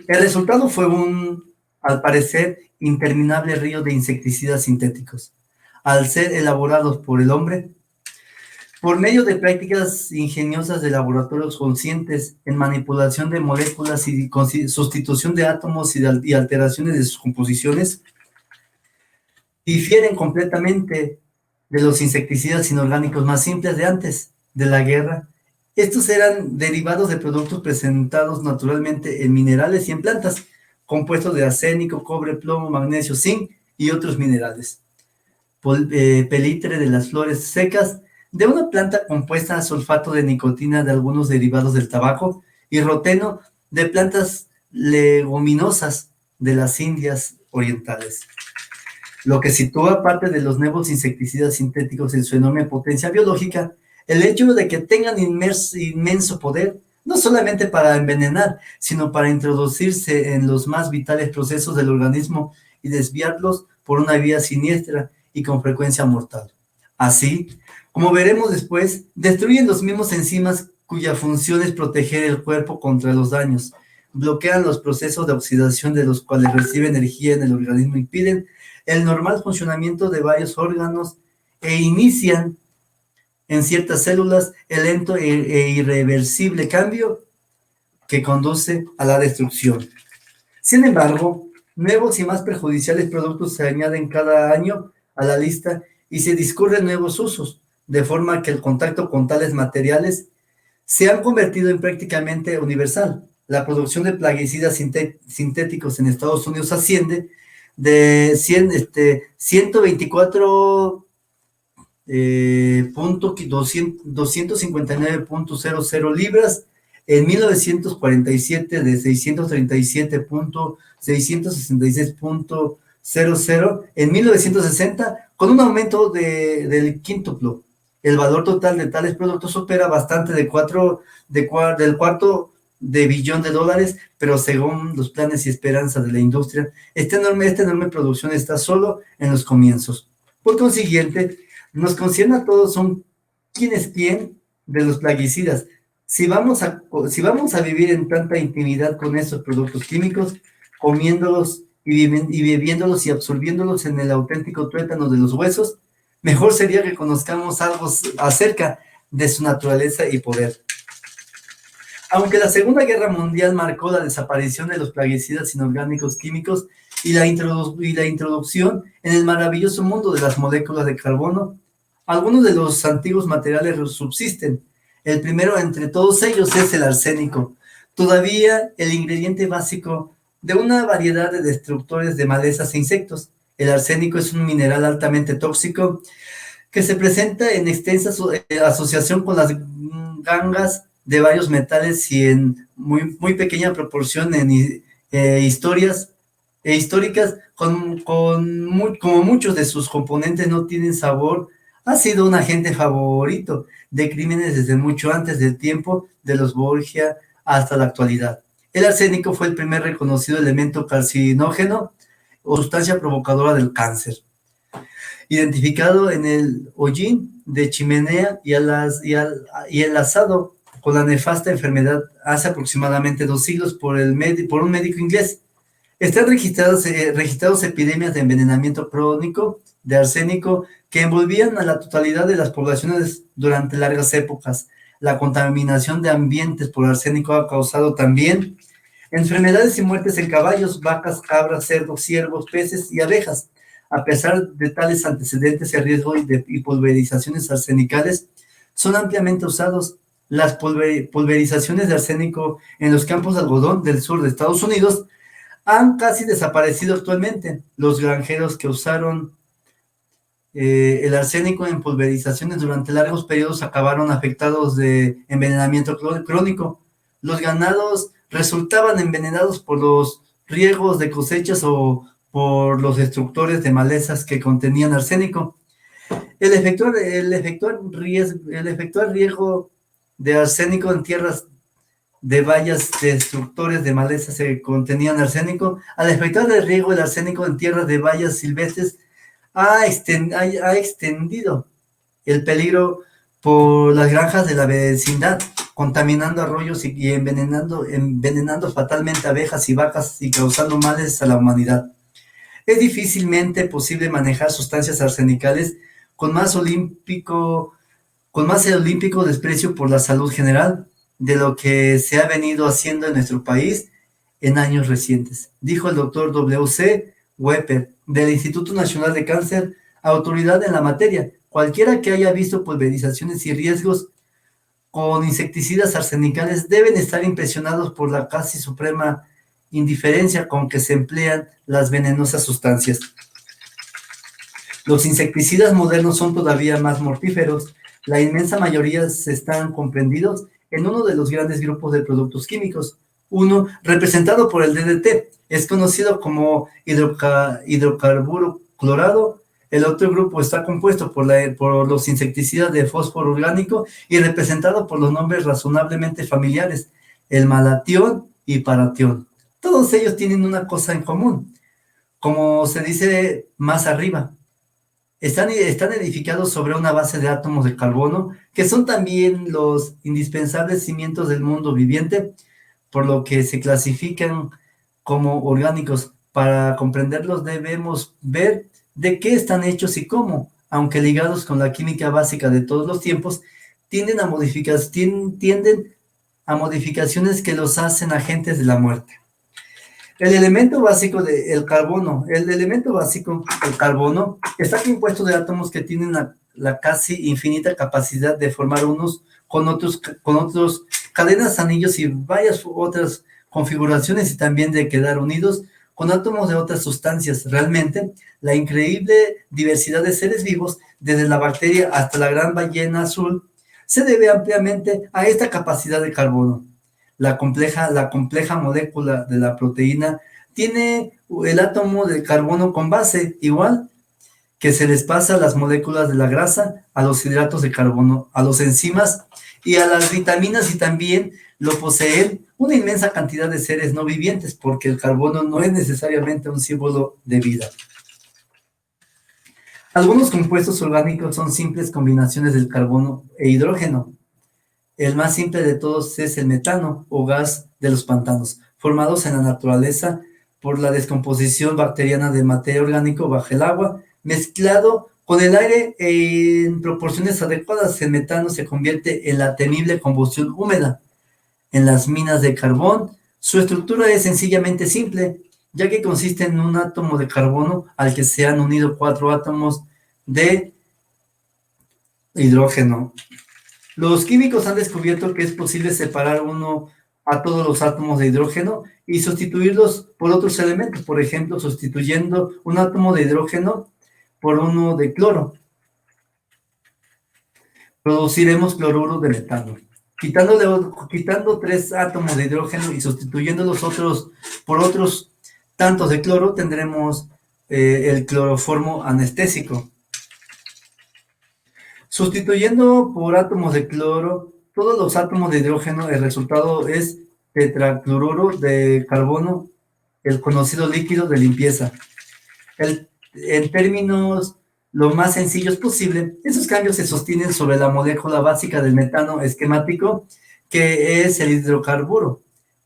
El resultado fue al parecer, interminable río de insecticidas sintéticos. Al ser elaborados por el hombre, por medio de prácticas ingeniosas de laboratorios conscientes en manipulación de moléculas y sustitución de átomos y alteraciones de sus composiciones, difieren completamente de los insecticidas inorgánicos más simples de antes de la guerra. Estos eran derivados de productos presentados naturalmente en minerales y en plantas, compuestos de arsénico, cobre, plomo, magnesio, zinc y otros minerales. Pelitre de las flores secas de una planta compuesta a sulfato de nicotina de algunos derivados del tabaco y roteno de plantas leguminosas de las Indias orientales. Lo que sitúa parte de los nuevos insecticidas sintéticos en su enorme potencia biológica, el hecho de que tengan inmenso poder, no solamente para envenenar, sino para introducirse en los más vitales procesos del organismo y desviarlos por una vía siniestra y con frecuencia mortal. Así, como veremos después, destruyen los mismos enzimas cuya función es proteger el cuerpo contra los daños, bloquean los procesos de oxidación de los cuales recibe energía en el organismo, impiden el normal funcionamiento de varios órganos e inician en ciertas células el lento e irreversible cambio que conduce a la destrucción. Sin embargo, nuevos y más perjudiciales productos se añaden cada año a la lista y se discurren nuevos usos, de forma que el contacto con tales materiales se han convertido en prácticamente universal. La producción de plaguicidas sintéticos en Estados Unidos asciende de 259.00 libras en 1947, de 637.666.00 en 1960, con un aumento del quíntuplo. El valor total de tales productos supera bastante del cuarto de billón de dólares, pero según los planes y esperanzas de la industria, esta enorme producción está solo en los comienzos. Por consiguiente, nos concierne a todos quién es quién de los plaguicidas. Si vamos a vivir en tanta intimidad con estos productos químicos, comiéndolos y bebiéndolos y absorbiéndolos en el auténtico tuétano de los huesos, mejor sería que conozcamos algo acerca de su naturaleza y poder. Aunque la Segunda Guerra Mundial marcó la desaparición de los plaguicidas inorgánicos químicos y la introducción en el maravilloso mundo de las moléculas de carbono, algunos de los antiguos materiales subsisten. El primero entre todos ellos es el arsénico, todavía el ingrediente básico de una variedad de destructores de malezas e insectos. El arsénico es un mineral altamente tóxico que se presenta en extensa asociación con las gangas de varios metales y en muy pequeña proporción en históricas, como muchos de sus componentes no tienen sabor, ha sido un agente favorito de crímenes desde mucho antes del tiempo de los Borgia hasta la actualidad. El arsénico fue el primer reconocido elemento carcinógeno o sustancia provocadora del cáncer, identificado en el hollín de chimenea y enlazado con la nefasta enfermedad hace aproximadamente 2 siglos por un médico inglés. Están registrados epidemias de envenenamiento crónico de arsénico que envolvían a la totalidad de las poblaciones durante largas épocas. La contaminación de ambientes por arsénico ha causado también enfermedades y muertes en caballos, vacas, cabras, cerdos, ciervos, peces y abejas. A pesar de tales antecedentes, el riesgo y pulverizaciones arsenicales son ampliamente usados. Las pulverizaciones de arsénico en los campos de algodón del sur de Estados Unidos han casi desaparecido actualmente. Los granjeros que usaron el arsénico en pulverizaciones durante largos periodos acabaron afectados de envenenamiento crónico. Los ganados resultaban envenenados por los riegos de cosechas o por los destructores de malezas que contenían arsénico. El efectuar riego de arsénico en tierras de vallas destructores de malezas que contenían arsénico, al efectuar el riego del arsénico en tierras de vallas silvestres, ha extendido el peligro por las granjas de la vecindad, contaminando arroyos y envenenando fatalmente abejas y vacas y causando males a la humanidad. Es difícilmente posible manejar sustancias arsenicales con más olímpico desprecio por la salud general de lo que se ha venido haciendo en nuestro país en años recientes, dijo el doctor W.C. Weber, del Instituto Nacional de Cáncer, autoridad en la materia. Cualquiera que haya visto pulverizaciones y riesgos con insecticidas arsenicales deben estar impresionados por la casi suprema indiferencia con que se emplean las venenosas sustancias. Los insecticidas modernos son todavía más mortíferos. La inmensa mayoría están comprendidos en uno de los grandes grupos de productos químicos. Uno, representado por el DDT, es conocido como hidrocarburo clorado. El otro grupo está compuesto por los insecticidas de fósforo orgánico y representado por los nombres razonablemente familiares, el malatión y paratión. Todos ellos tienen una cosa en común, como se dice más arriba. Están edificados sobre una base de átomos de carbono, que son también los indispensables cimientos del mundo viviente, por lo que se clasifican como orgánicos. Para comprenderlos debemos ver de qué están hechos y cómo, aunque ligados con la química básica de todos los tiempos, tienden a modificaciones que los hacen agentes de la muerte. El elemento básico, el carbono, está compuesto de átomos que tienen la casi infinita capacidad de formar unos con otros cadenas, anillos y varias otras configuraciones, y también de quedar unidos con átomos de otras sustancias. Realmente, la increíble diversidad de seres vivos, desde la bacteria hasta la gran ballena azul, se debe ampliamente a esta capacidad de carbono. La compleja molécula de la proteína tiene el átomo de carbono con base, igual que se les pasa a las moléculas de la grasa, a los hidratos de carbono, a los enzimas y a las vitaminas, y también lo poseen una inmensa cantidad de seres no vivientes, porque el carbono no es necesariamente un símbolo de vida. Algunos compuestos orgánicos son simples combinaciones del carbono e hidrógeno. El más simple de todos es el metano, o gas de los pantanos, formados en la naturaleza por la descomposición bacteriana de materia orgánica bajo el agua, mezclado con el aire en proporciones adecuadas. El metano se convierte en la temible combustión húmeda. En las minas de carbón, su estructura es sencillamente simple, ya que consiste en un átomo de carbono al que se han unido 4 átomos de hidrógeno. Los químicos han descubierto que es posible separar a todos los átomos de hidrógeno y sustituirlos por otros elementos. Por ejemplo, sustituyendo un átomo de hidrógeno por uno de cloro, produciremos cloruro de metano. Quitando 3 átomos de hidrógeno y sustituyendo los otros por otros tantos de cloro, tendremos el cloroformo anestésico. Sustituyendo por átomos de cloro todos los átomos de hidrógeno, el resultado es tetracloruro de carbono, el conocido líquido de limpieza. En términos lo más sencillos posible, esos cambios se sostienen sobre la molécula básica del metano esquemático, que es el hidrocarburo,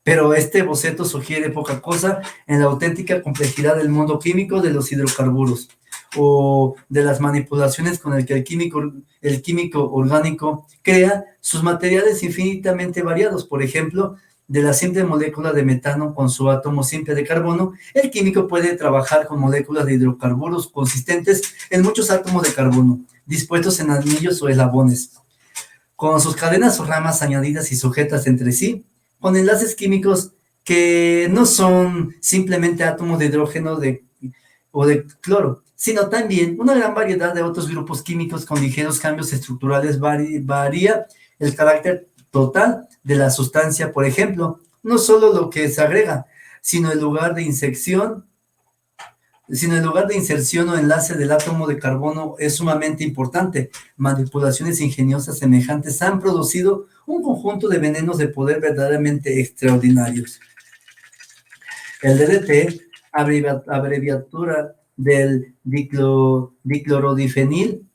pero este boceto sugiere poca cosa en la auténtica complejidad del mundo químico de los hidrocarburos o de las manipulaciones con el que el químico orgánico crea sus materiales infinitamente variados. Por ejemplo, de la simple molécula de metano con su átomo simple de carbono, el químico puede trabajar con moléculas de hidrocarburos consistentes en muchos átomos de carbono, dispuestos en anillos o eslabones, con sus cadenas o ramas añadidas y sujetas entre sí, con enlaces químicos que no son simplemente átomos de hidrógeno o de cloro, sino también una gran variedad de otros grupos químicos con ligeros cambios estructurales. Varía el carácter total de la sustancia, por ejemplo, no solo lo que se agrega, sino el lugar de inserción o enlace del átomo de carbono es sumamente importante. Manipulaciones ingeniosas semejantes han producido un conjunto de venenos de poder verdaderamente extraordinarios. El DDT, abreviatura del diclorodifenil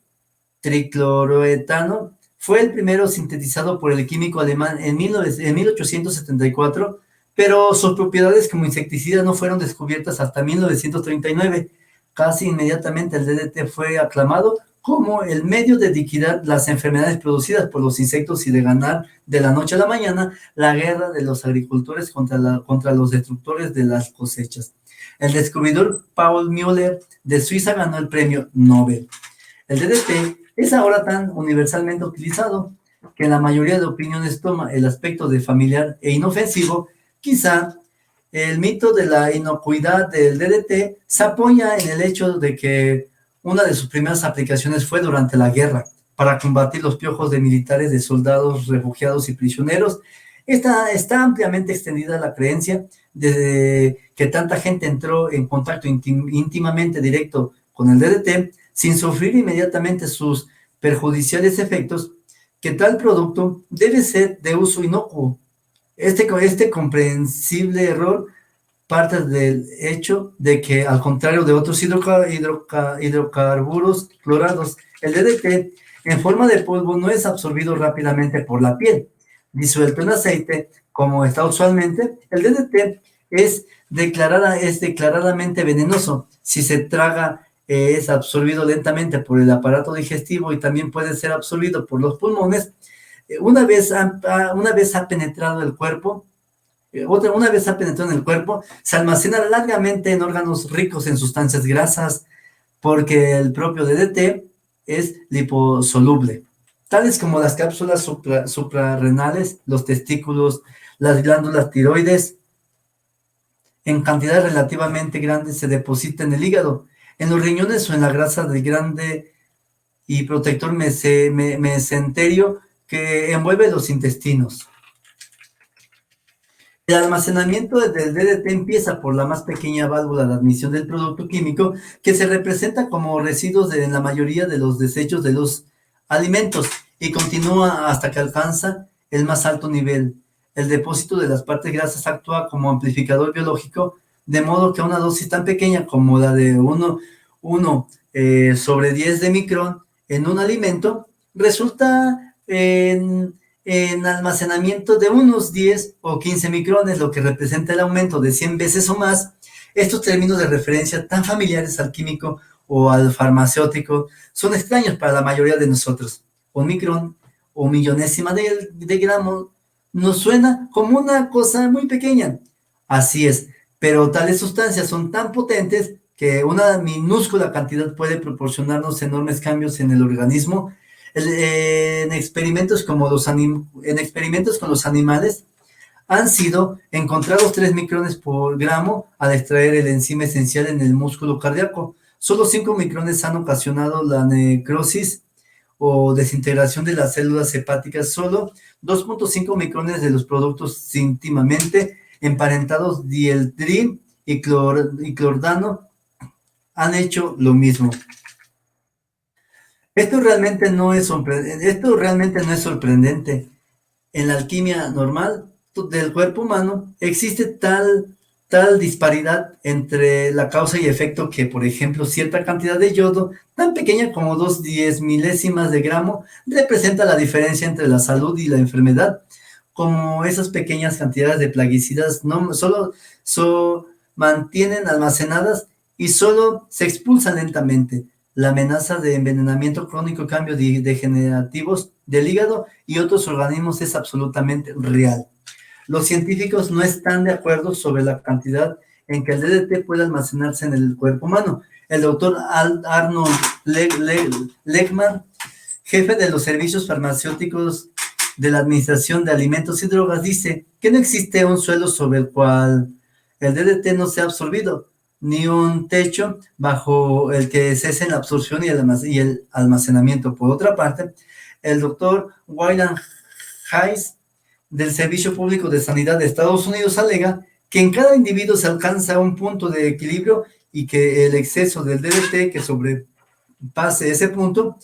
tricloroetano, fue el primero sintetizado por el químico alemán en 1874, pero sus propiedades como insecticida no fueron descubiertas hasta 1939. Casi inmediatamente el DDT fue aclamado como el medio de liquidar las enfermedades producidas por los insectos y de ganar de la noche a la mañana la guerra de los agricultores contra los destructores de las cosechas. El descubridor Paul Müller de Suiza ganó el premio Nobel. El DDT es ahora tan universalmente utilizado que en la mayoría de opiniones toma el aspecto de familiar e inofensivo. Quizá el mito de la inocuidad del DDT se apoya en el hecho de que una de sus primeras aplicaciones fue durante la guerra, para combatir los piojos de militares, de soldados, refugiados y prisioneros. Está ampliamente extendida la creencia de que tanta gente entró en contacto íntimamente directo con el DDT, sin sufrir inmediatamente sus perjudiciales efectos, que tal producto debe ser de uso inocuo. Este comprensible error parte del hecho de que, al contrario de otros hidrocarburos clorados, el DDT en forma de polvo no es absorbido rápidamente por la piel. Disuelto en aceite, como está usualmente, el DDT es declaradamente venenoso. Si se traga, es absorbido lentamente por el aparato digestivo y también puede ser absorbido por los pulmones. Una vez ha penetrado en el cuerpo, se almacena largamente en órganos ricos en sustancias grasas, porque el propio DDT es liposoluble, tales como las cápsulas suprarrenales, los testículos, las glándulas tiroides. En cantidades relativamente grandes se deposita en el hígado, en los riñones o en la grasa del grande y protector mesenterio que envuelve los intestinos. El almacenamiento del DDT empieza por la más pequeña válvula de admisión del producto químico, que se representa como residuos en la mayoría de los desechos de los alimentos, y continúa hasta que alcanza el más alto nivel. El depósito de las partes grasas actúa como amplificador biológico, de modo que una dosis tan pequeña como la de 1 sobre 10 de micrón en un alimento resulta en almacenamiento de unos 10 o 15 micrones, lo que representa el aumento de 100 veces o más. Estos términos de referencia, tan familiares al químico o al farmacéutico, son extraños para la mayoría de nosotros. Un micrón o millonésima de gramo nos suena como una cosa muy pequeña. Así es, pero tales sustancias son tan potentes que una minúscula cantidad puede proporcionarnos enormes cambios en el organismo. En experimentos con los animales han sido encontrados 3 micrones por gramo al extraer el enzima esencial en el músculo cardíaco. Solo 5 micrones han ocasionado la necrosis o desintegración de las células hepáticas. Solo 2.5 micrones de los productos íntimamente emparentados dieldrin y clordano han hecho lo mismo. Esto realmente no es sorprendente. En la alquimia normal del cuerpo humano existe tal disparidad entre la causa y efecto que, por ejemplo, cierta cantidad de yodo, tan pequeña como 2/10 milésimas de gramo, representa la diferencia entre la salud y la enfermedad. como esas pequeñas cantidades de plaguicidas no solo mantienen almacenadas y solo se expulsan lentamente. La amenaza de envenenamiento crónico, cambios degenerativos del hígado y otros organismos es absolutamente real. Los científicos no están de acuerdo sobre la cantidad en que el DDT puede almacenarse en el cuerpo humano. El doctor Arnold Legman, jefe de los servicios farmacéuticos de la Administración de Alimentos y Drogas, dice que no existe un suelo sobre el cual el DDT no sea absorbido, ni un techo bajo el que cesen la absorción y el almacenamiento. Por otra parte, el doctor Wyland Hayes, del Servicio Público de Sanidad de Estados Unidos, alega que en cada individuo se alcanza un punto de equilibrio y que el exceso del DDT que sobrepase ese punto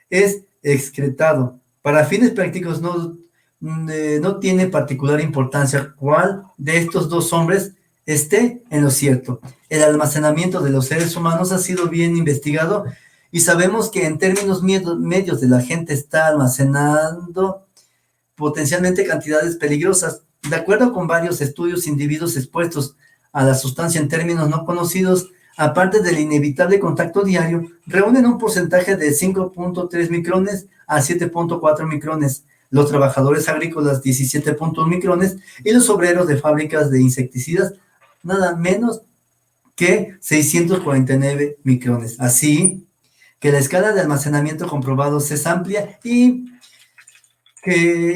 es excretado. Para fines prácticos no tiene particular importancia cuál de estos dos hombres esté en lo cierto. El almacenamiento de los seres humanos ha sido bien investigado y sabemos que en términos medios de la gente está almacenando potencialmente cantidades peligrosas. De acuerdo con varios estudios, individuos expuestos a la sustancia en términos no conocidos, aparte del inevitable contacto diario, reúnen un porcentaje de 5.3 micrones a 7.4 micrones. Los trabajadores agrícolas 17.1 micrones y los obreros de fábricas de insecticidas nada menos que 649 micrones. Así que la escala de almacenamiento comprobados es amplia y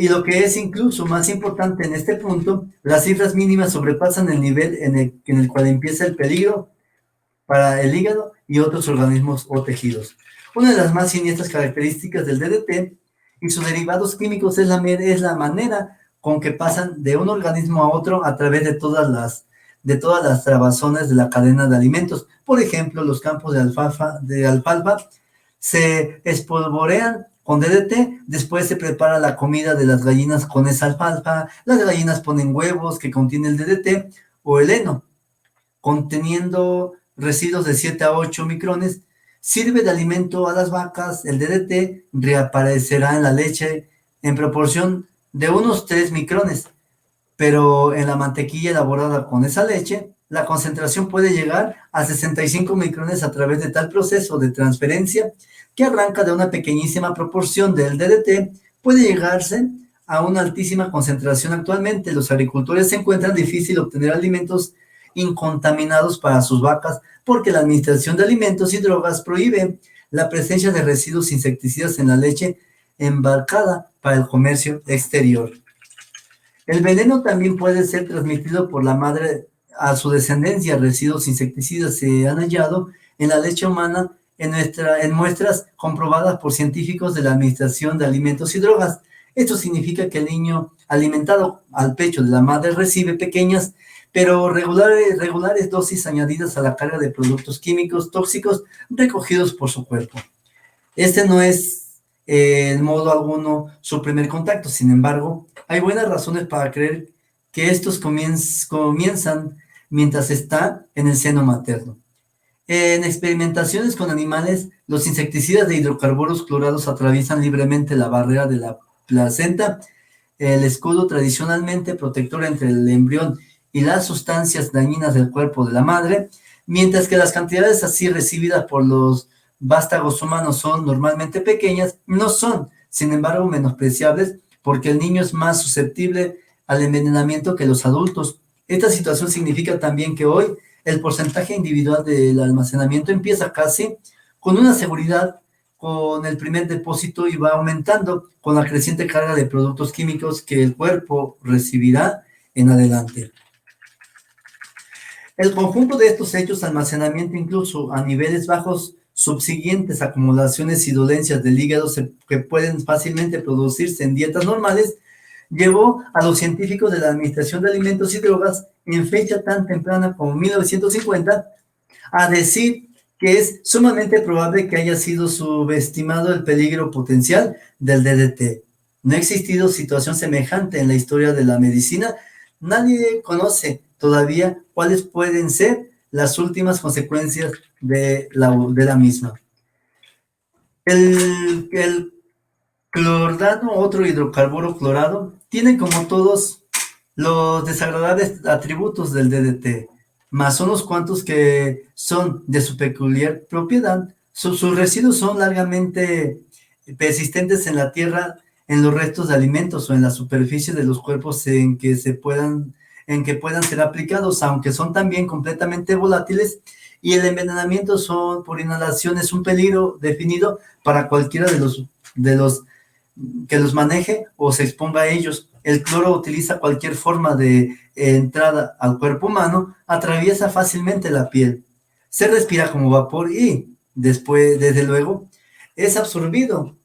lo que es incluso más importante en este punto, las cifras mínimas sobrepasan el nivel en el cual empieza el peligro para el hígado y otros organismos o tejidos. Una de las más siniestras características del DDT y sus derivados químicos es la manera con que pasan de un organismo a otro a través de todas las trabazones de la cadena de alimentos. Por ejemplo, los campos de alfalfa se espolvorean con DDT, después se prepara la comida de las gallinas con esa alfalfa, las gallinas ponen huevos que contienen el DDT o el heno, conteniendo residuos de 7 a 8 micrones, sirve de alimento a las vacas. El DDT reaparecerá en la leche en proporción de unos 3 micrones, pero en la mantequilla elaborada con esa leche, la concentración puede llegar a 65 micrones a través de tal proceso de transferencia que arranca de una pequeñísima proporción del DDT, puede llegarse a una altísima concentración. Actualmente, los agricultores se encuentran difícil obtener alimentos incontaminados para sus vacas porque la Administración de Alimentos y Drogas prohíbe la presencia de residuos insecticidas en la leche embarcada para el comercio exterior. El veneno también puede ser transmitido por la madre a su descendencia. Residuos insecticidas se han hallado en la leche humana en muestras comprobadas por científicos de la Administración de Alimentos y Drogas. Esto significa que el niño alimentado al pecho de la madre recibe pequeñas pero regulares dosis añadidas a la carga de productos químicos tóxicos recogidos por su cuerpo. Este no es en modo alguno su primer contacto. Sin embargo, hay buenas razones para creer que estos comienzan mientras está en el seno materno. En experimentaciones con animales, los insecticidas de hidrocarburos clorados atraviesan libremente la barrera de la placenta, el escudo tradicionalmente protector entre el embrión y las sustancias dañinas del cuerpo de la madre, mientras que las cantidades así recibidas por los vástagos humanos son normalmente pequeñas, no son, sin embargo, menospreciables porque el niño es más susceptible al envenenamiento que los adultos. Esta situación significa también que hoy el porcentaje individual del almacenamiento empieza casi con una seguridad con el primer depósito y va aumentando con la creciente carga de productos químicos que el cuerpo recibirá en adelante. El conjunto de estos hechos, almacenamiento incluso a niveles bajos, subsiguientes acumulaciones y dolencias del hígado que pueden fácilmente producirse en dietas normales, llevó a los científicos de la Administración de Alimentos y Drogas en fecha tan temprana como 1950 a decir que es sumamente probable que haya sido subestimado el peligro potencial del DDT. No ha existido situación semejante en la historia de la medicina. Nadie conoce todavía cuáles pueden ser las últimas consecuencias de la misma. clordano, otro hidrocarburo clorado, tiene como todos los desagradables atributos del DDT, más unos cuantos que son de su peculiar propiedad. Sus residuos son largamente persistentes en la tierra, en los restos de alimentos o en la superficie de los cuerpos en que puedan ser aplicados, aunque son también completamente volátiles, y el envenenamiento por inhalación es un peligro definido para cualquiera de los que los maneje o se exponga a ellos. El cloro utiliza cualquier forma de entrada al cuerpo humano, atraviesa fácilmente la piel, se respira como vapor y después, desde luego, es absorbido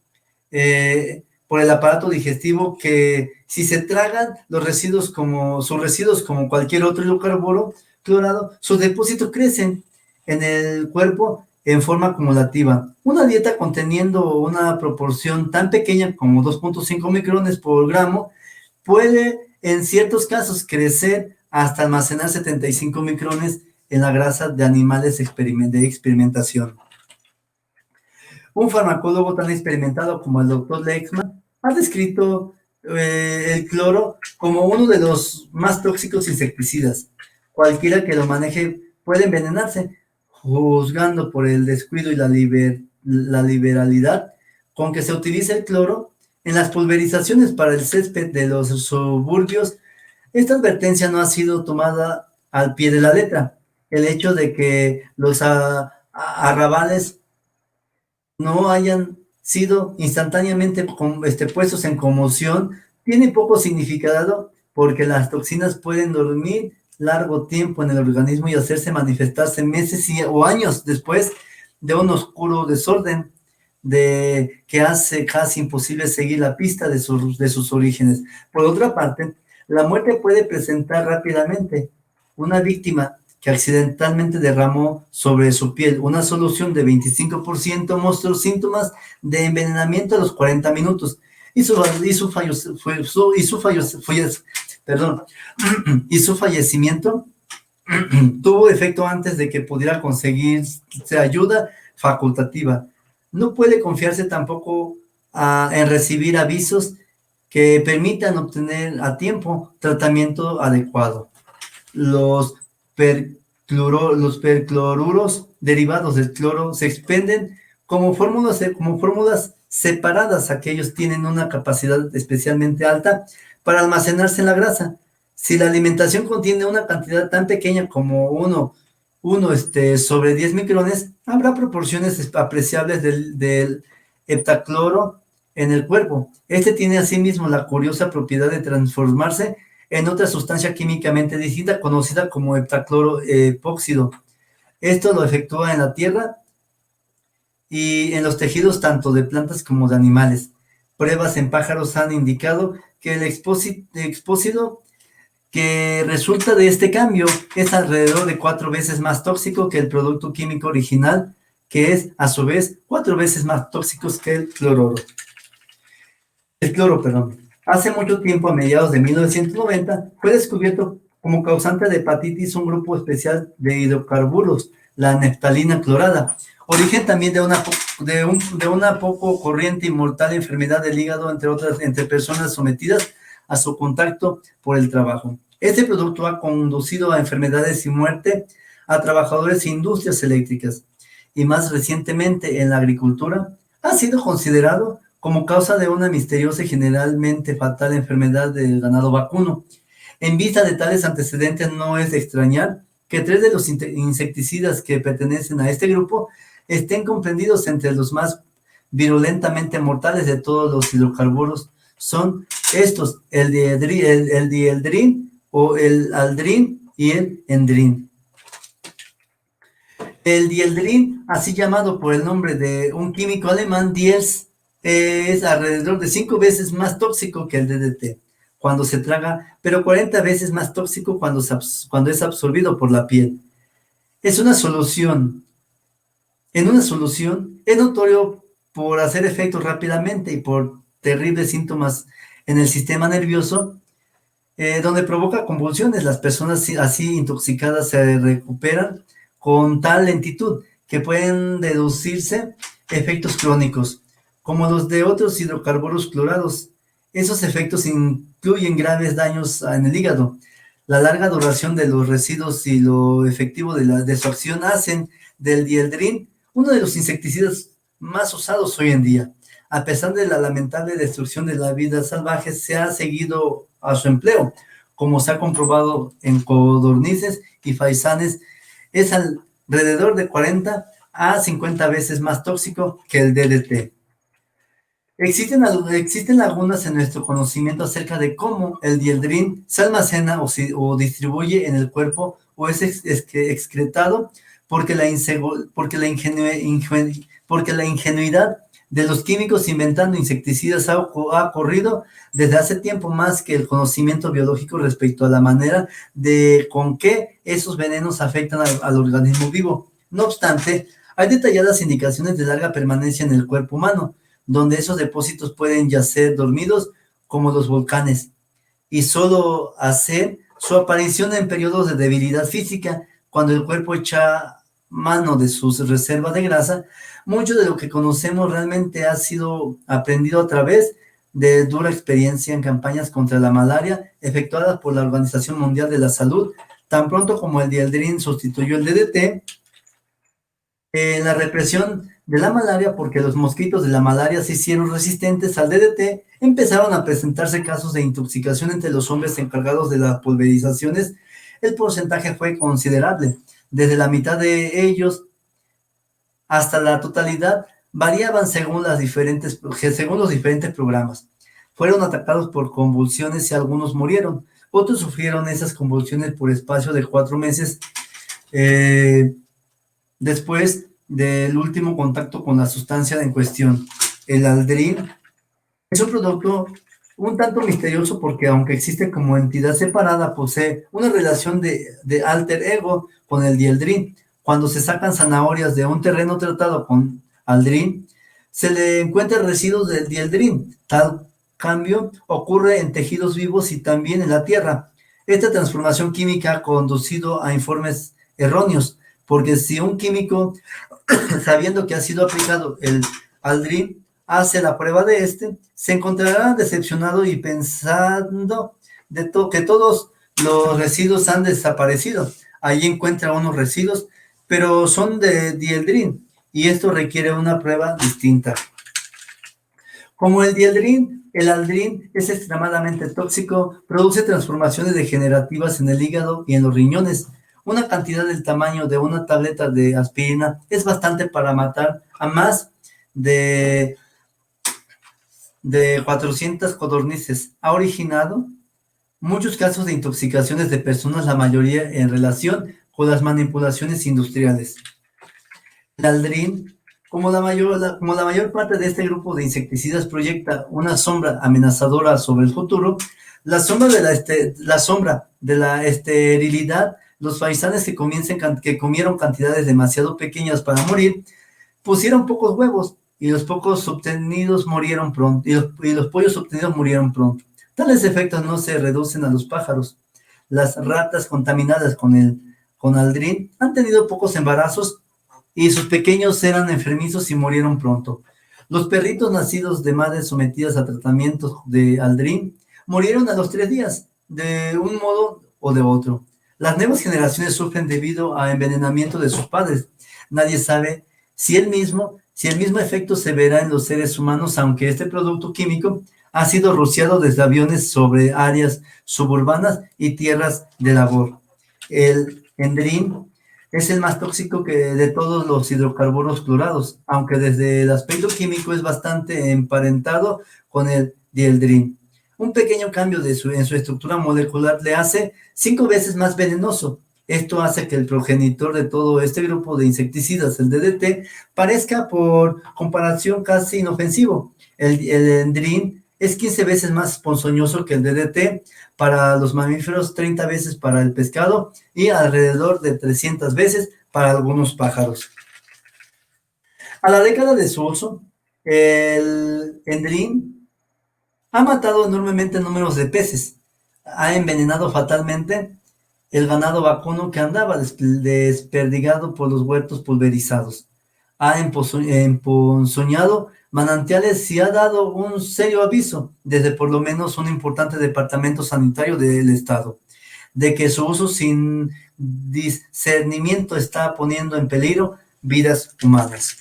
por el aparato digestivo, que si se tragan sus residuos como cualquier otro hidrocarburo clorado, sus depósitos crecen en el cuerpo en forma acumulativa. Una dieta conteniendo una proporción tan pequeña como 2.5 micrones por gramo puede en ciertos casos crecer hasta almacenar 75 micrones en la grasa de animales de experimentación. Un farmacólogo tan experimentado como el Dr. Lexman ha descrito el cloro como uno de los más tóxicos insecticidas. Cualquiera que lo maneje puede envenenarse, juzgando por el descuido y la liberalidad con que se utiliza el cloro en las pulverizaciones para el césped de los suburbios. Esta advertencia no ha sido tomada al pie de la letra. El hecho de que los arrabales no hayan sido instantáneamente puestos en conmoción tiene poco significado, porque las toxinas pueden dormir largo tiempo en el organismo y hacerse manifestarse meses o años después de un oscuro desorden que hace casi imposible seguir la pista de sus orígenes. Por otra parte, la muerte puede presentar rápidamente. Una víctima que accidentalmente derramó sobre su piel una solución de 25% mostró síntomas de envenenamiento a los 40 minutos y su fallecimiento tuvo efecto antes de que pudiera conseguirse ayuda facultativa. No puede confiarse tampoco en recibir avisos que permitan obtener a tiempo tratamiento adecuado. Los percloruros derivados del cloro se expenden como fórmulas separadas. Aquellos tienen una capacidad especialmente alta para almacenarse en la grasa. Si la alimentación contiene una cantidad tan pequeña como 1 sobre 10 micrones, habrá proporciones apreciables del heptacloro en el cuerpo. Este tiene asimismo la curiosa propiedad de transformarse en otra sustancia químicamente distinta conocida como heptacloro epóxido. Esto lo efectúa en la tierra y en los tejidos tanto de plantas como de animales. Pruebas en pájaros han indicado que el expósito que resulta de este cambio es alrededor de 4 veces más tóxico que el producto químico original, que es a su vez 4 veces más tóxico que el cloro. Hace mucho tiempo, a mediados de 1990, fue descubierto como causante de hepatitis un grupo especial de hidrocarburos, la neftalina clorada, origen también de una poco corriente y mortal enfermedad del hígado, entre personas sometidas a su contacto por el trabajo. Este producto ha conducido a enfermedades y muerte a trabajadores e industrias eléctricas, y más recientemente en la agricultura ha sido considerado como causa de una misteriosa y generalmente fatal enfermedad del ganado vacuno. En vista de tales antecedentes, no es de extrañar que 3 de los insecticidas que pertenecen a este grupo estén comprendidos entre los más virulentamente mortales de todos los hidrocarburos. Son estos: el dieldrin o el aldrin y el endrin. El dieldrin, así llamado por el nombre de un químico alemán, Diels, es alrededor de 5 veces más tóxico que el DDT cuando se traga, pero 40 veces más tóxico cuando es absorbido por la piel. En una solución es notorio por hacer efecto rápidamente y por terribles síntomas en el sistema nervioso, donde provoca convulsiones. Las personas así intoxicadas se recuperan con tal lentitud que pueden deducirse efectos crónicos, como los de otros hidrocarburos clorados. Esos efectos incluyen graves daños en el hígado. La larga duración de los residuos y lo efectivo de su acción hacen del dieldrin uno de los insecticidas más usados hoy en día. A pesar de la lamentable destrucción de la vida salvaje, se ha seguido a su empleo, como se ha comprobado en codornices y faisanes. Es alrededor de 40 a 50 veces más tóxico que el DDT. Existen lagunas en nuestro conocimiento acerca de cómo el dieldrin se almacena o distribuye en el cuerpo o es excretado porque la ingenuidad de los químicos inventando insecticidas ha ocurrido desde hace tiempo más que el conocimiento biológico respecto a la manera con que esos venenos afectan al organismo vivo. No obstante, hay detalladas indicaciones de larga permanencia en el cuerpo humano, donde esos depósitos pueden yacer dormidos como los volcanes, y solo hacer su aparición en periodos de debilidad física, cuando el cuerpo echa mano de sus reservas de grasa. Mucho de lo que conocemos realmente ha sido aprendido a través de dura experiencia en campañas contra la malaria efectuadas por la Organización Mundial de la Salud. Tan pronto como el dieldrin sustituyó el DDT en la represión de la malaria, porque los mosquitos de la malaria se hicieron resistentes al DDT, empezaron a presentarse casos de intoxicación entre los hombres encargados de las pulverizaciones. El porcentaje fue considerable. Desde la mitad de ellos hasta la totalidad variaban según los diferentes programas. Fueron atacados por convulsiones y algunos murieron. Otros sufrieron esas convulsiones por espacio de 4 meses después del último contacto con la sustancia en cuestión. El aldrin es un producto un tanto misterioso porque, aunque existe como entidad separada, posee una relación de alter ego con el dieldrin. Cuando se sacan zanahorias de un terreno tratado con aldrin, se le encuentran residuos del dieldrin. Tal cambio ocurre en tejidos vivos y también en la tierra. Esta transformación química ha conducido a informes erróneos, porque si un químico, sabiendo que ha sido aplicado el aldrin, hace la prueba de se encontrará decepcionado y pensando que todos los residuos han desaparecido. Allí encuentra unos residuos, pero son de dieldrin, y esto requiere una prueba distinta. Como el dieldrin, el aldrin es extremadamente tóxico, produce transformaciones degenerativas en el hígado y en los riñones. Una cantidad del tamaño de una tableta de aspirina es bastante para matar a más de 400 codornices. Ha originado muchos casos de intoxicaciones de personas, la mayoría en relación con las manipulaciones industriales. El aldrin, como la mayor parte de este grupo de insecticidas, proyecta una sombra amenazadora sobre el futuro. La sombra de la esterilidad. Los faisanes que comieron cantidades demasiado pequeñas para morir, pusieron pocos huevos, y los pollos obtenidos murieron pronto. Tales efectos no se reducen a los pájaros. Las ratas contaminadas con aldrin han tenido pocos embarazos y sus pequeños eran enfermizos y murieron pronto. Los perritos nacidos de madres sometidas a tratamientos de aldrin murieron a los 3 días, de un modo o de otro. Las nuevas generaciones sufren debido a envenenamiento de sus padres. Nadie sabe si el mismo efecto se verá en los seres humanos, aunque este producto químico ha sido rociado desde aviones sobre áreas suburbanas y tierras de labor. El endrin es el más tóxico de todos los hidrocarburos clorados, aunque desde el aspecto químico es bastante emparentado con el dieldrin. Un pequeño cambio en su estructura molecular le hace 5 veces más venenoso. Esto hace que el progenitor de todo este grupo de insecticidas, el DDT, parezca por comparación casi inofensivo. El endrin es 15 veces más ponzoñoso que el DDT para los mamíferos, 30 veces para el pescado y alrededor de 300 veces para algunos pájaros. A la década de su uso, el endrin ha matado enormemente números de peces, ha envenenado fatalmente el ganado vacuno que andaba desperdigado por los huertos pulverizados, ha emponzoñado Manantiales sí ha dado un serio aviso, desde por lo menos un importante departamento sanitario del estado, de que su uso sin discernimiento está poniendo en peligro vidas humanas.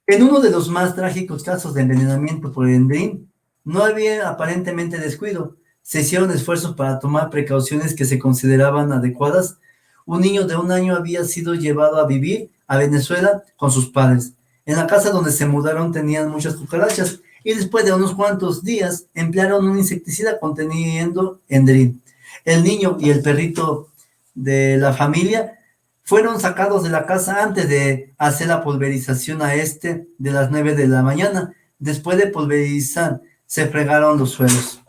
En uno de los más trágicos casos de envenenamiento por endrín, no había aparentemente descuido. Se hicieron esfuerzos para tomar precauciones que se consideraban adecuadas. Un niño de 1 año había sido llevado a vivir a Venezuela con sus padres. En la casa donde se mudaron tenían muchas cucarachas y después de unos cuantos días emplearon un insecticida conteniendo endrín. El niño y el perrito de la familia fueron sacados de la casa antes de hacer la pulverización de las 9 de la mañana. Después de pulverizar, se fregaron los suelos.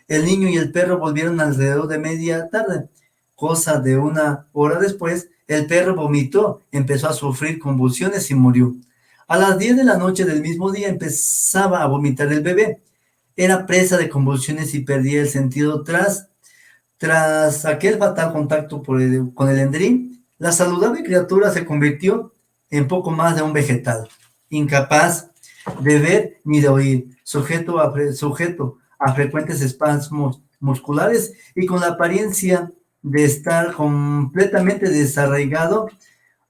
El niño y el perro volvieron alrededor de media tarde. Cosa de 1 hora después, el perro vomitó, empezó a sufrir convulsiones y murió. A las 10 de la noche del mismo día empezaba a vomitar el bebé. Era presa de convulsiones y perdía el sentido tras aquel fatal contacto con el endrín. La saludable criatura se convirtió en poco más de un vegetal, incapaz de ver ni de oír, sujeto a frecuentes espasmos musculares y con la apariencia de estar completamente desarraigado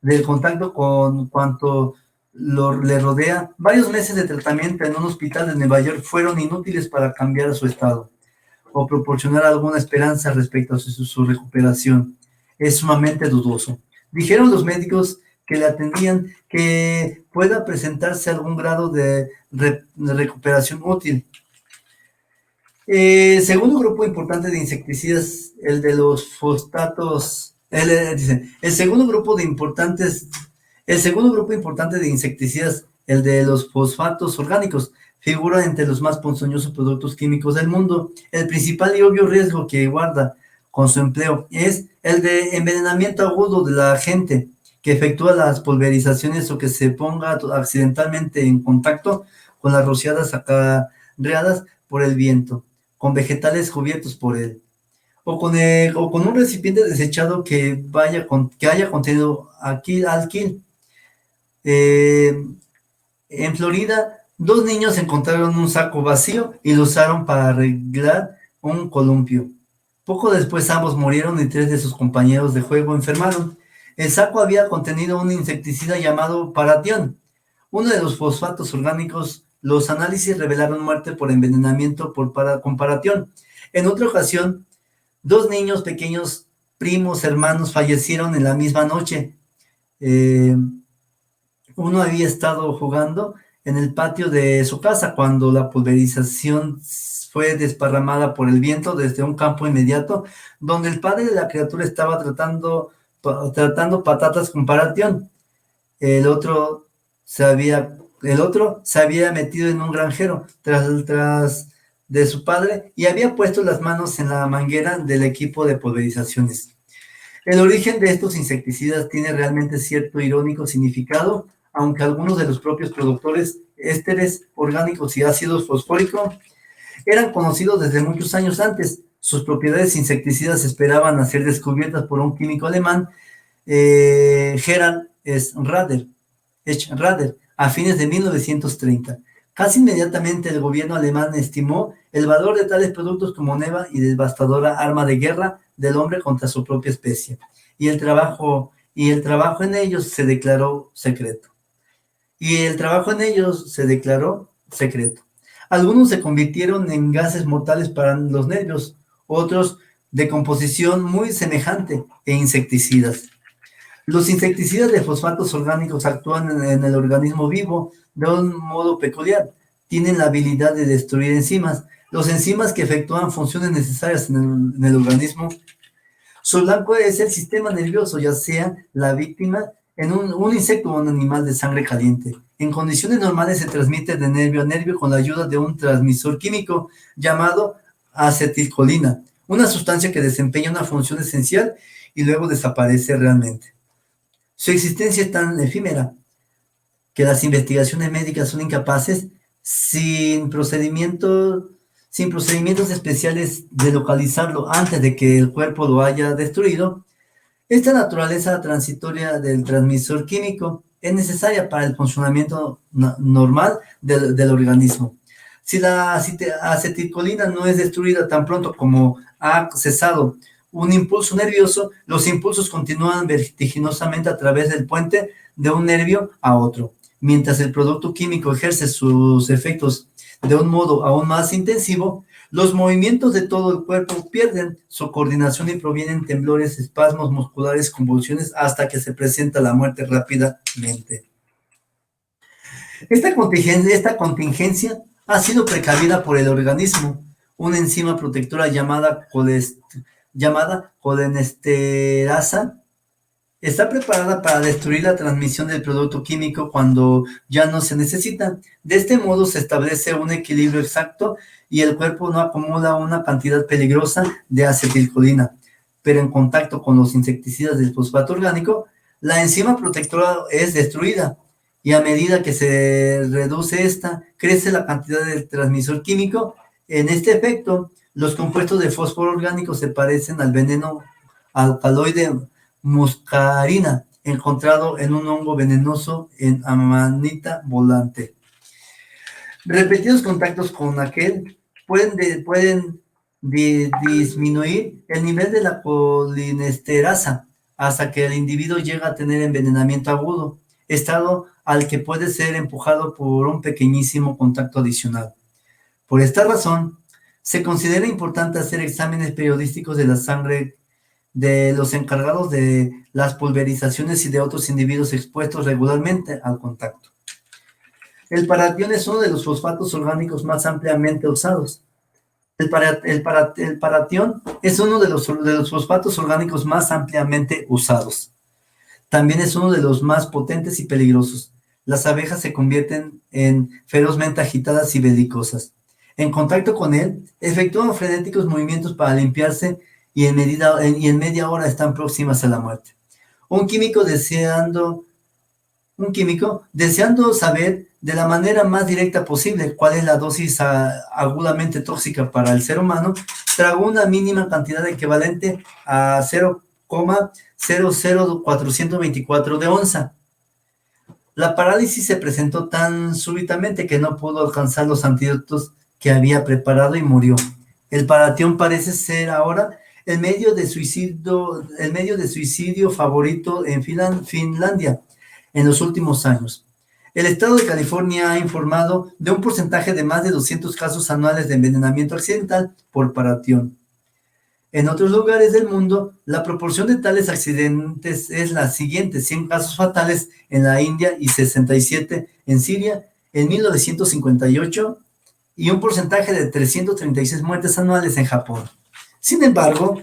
del contacto con cuanto le rodea. Varios meses de tratamiento en un hospital de Nueva York fueron inútiles para cambiar su estado o proporcionar alguna esperanza respecto a su recuperación. Es sumamente dudoso. Dijeron los médicos que le atendían que pueda presentarse algún grado de recuperación útil. Segundo grupo importante de insecticidas, el de los fosfatos, el segundo grupo importante de insecticidas, el de los fosfatos orgánicos, figura entre los más ponzoñosos productos químicos del mundo. El principal y obvio riesgo que guarda con su empleo es el de envenenamiento agudo de la gente que efectúa las pulverizaciones o que se ponga accidentalmente en contacto con las rociadas acarreadas por el viento, con vegetales cubiertos por él, o con un recipiente desechado que haya contenido alquil. En Florida, 2 niños encontraron un saco vacío y lo usaron para arreglar un columpio. Poco después ambos murieron y 3 de sus compañeros de juego enfermaron. El saco había contenido un insecticida llamado paratión, uno de los fosfatos orgánicos. Los análisis revelaron muerte por envenenamiento con paratión. En otra ocasión, 2 niños pequeños, primos, hermanos, fallecieron en la misma noche. Uno había estado jugando en el patio de su casa cuando la pulverización fue desparramada por el viento desde un campo inmediato, donde el padre de la criatura estaba tratando patatas con paratión. El otro se había metido en un granjero tras de su padre y había puesto las manos en la manguera del equipo de pulverizaciones. El origen de estos insecticidas tiene realmente cierto irónico significado, aunque algunos de los propios productores, ésteres orgánicos y ácidos fosfóricos, eran conocidos desde muchos años antes. Sus propiedades insecticidas esperaban a ser descubiertas por un químico alemán, Gerhard Schrader, a fines de 1930. Casi inmediatamente el gobierno alemán estimó el valor de tales productos como nueva y devastadora arma de guerra del hombre contra su propia especie, y el trabajo en ellos se declaró secreto. Algunos se convirtieron en gases mortales para los nervios, otros de composición muy semejante e insecticidas. Los insecticidas de fosfatos orgánicos actúan en el organismo vivo de un modo peculiar. Tienen la habilidad de destruir enzimas. Los enzimas que efectúan funciones necesarias en el organismo. Su blanco es el sistema nervioso, ya sea la víctima en un insecto o un animal de sangre caliente. En condiciones normales se transmite de nervio a nervio con la ayuda de un transmisor químico llamado acetilcolina, una sustancia que desempeña una función esencial y luego desaparece realmente. Su existencia es tan efímera que las investigaciones médicas son incapaces, sin procedimientos especiales, de localizarlo antes de que el cuerpo lo haya destruido. Esta naturaleza transitoria del transmisor químico es necesaria para el funcionamiento normal del organismo. Si la acetilcolina no es destruida tan pronto como ha cesado un impulso nervioso, los impulsos continúan vertiginosamente a través del puente de un nervio a otro. Mientras el producto químico ejerce sus efectos de un modo aún más intensivo, los movimientos de todo el cuerpo pierden su coordinación y provienen temblores, espasmos musculares, convulsiones, hasta que se presenta la muerte rápidamente. Esta contingencia ha sido precavida por el organismo. Una enzima protectora llamada colinesterasa está preparada para destruir la transmisión del producto químico cuando ya no se necesita. De este modo se establece un equilibrio exacto y el cuerpo no acumula una cantidad peligrosa de acetilcolina. Pero en contacto con los insecticidas del fosfato orgánico, la enzima protectora es destruida y a medida que se reduce esta, crece la cantidad de transmisor químico. En este efecto, los compuestos de fósforo orgánico se parecen al veneno alcaloide muscarina, encontrado en un hongo venenoso en Amanita volante. Repetidos contactos con aquel pueden disminuir el nivel de la colinesterasa hasta que el individuo llega a tener envenenamiento agudo, estado al que puede ser empujado por un pequeñísimo contacto adicional. Por esta razón, se considera importante hacer exámenes periodísticos de la sangre de los encargados de las pulverizaciones y de otros individuos expuestos regularmente al contacto. El paratión es uno de los fosfatos orgánicos más ampliamente usados. El paratión es uno de los fosfatos orgánicos más ampliamente usados. También es uno de los más potentes y peligrosos. Las abejas se convierten en ferozmente agitadas y belicosas. En contacto con él, efectúan frenéticos movimientos para limpiarse y en media hora están próximas a la muerte. Un químico deseando saber de la manera más directa posible cuál es la dosis agudamente tóxica para el ser humano, tragó una mínima cantidad equivalente a 0,00424 de onza. La parálisis se presentó tan súbitamente que no pudo alcanzar los antídotos que había preparado y murió. El paratión parece ser ahora el medio de suicidio favorito en Finlandia en los últimos años. El estado de California ha informado de un porcentaje de más de 200 casos anuales de envenenamiento accidental por paratión. En otros lugares del mundo, la proporción de tales accidentes es la siguiente: 100 casos fatales en la India y 67 en Siria en 1958, y un porcentaje de 336 muertes anuales en Japón. Sin embargo,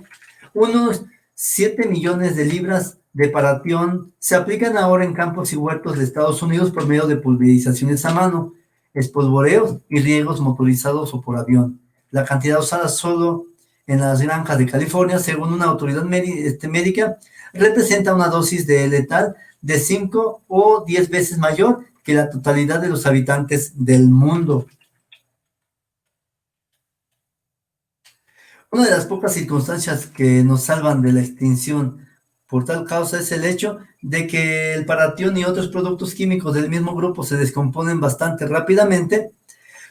unos 7 millones de libras de paratión se aplican ahora en campos y huertos de Estados Unidos por medio de pulverizaciones a mano, espolvoreos y riegos motorizados o por avión. La cantidad usada solo en las granjas de California, según una autoridad médica, representa una dosis de letal de 5 o 10 veces mayor que la totalidad de los habitantes del mundo. Una de las pocas circunstancias que nos salvan de la extinción por tal causa es el hecho de que el paratión y otros productos químicos del mismo grupo se descomponen bastante rápidamente.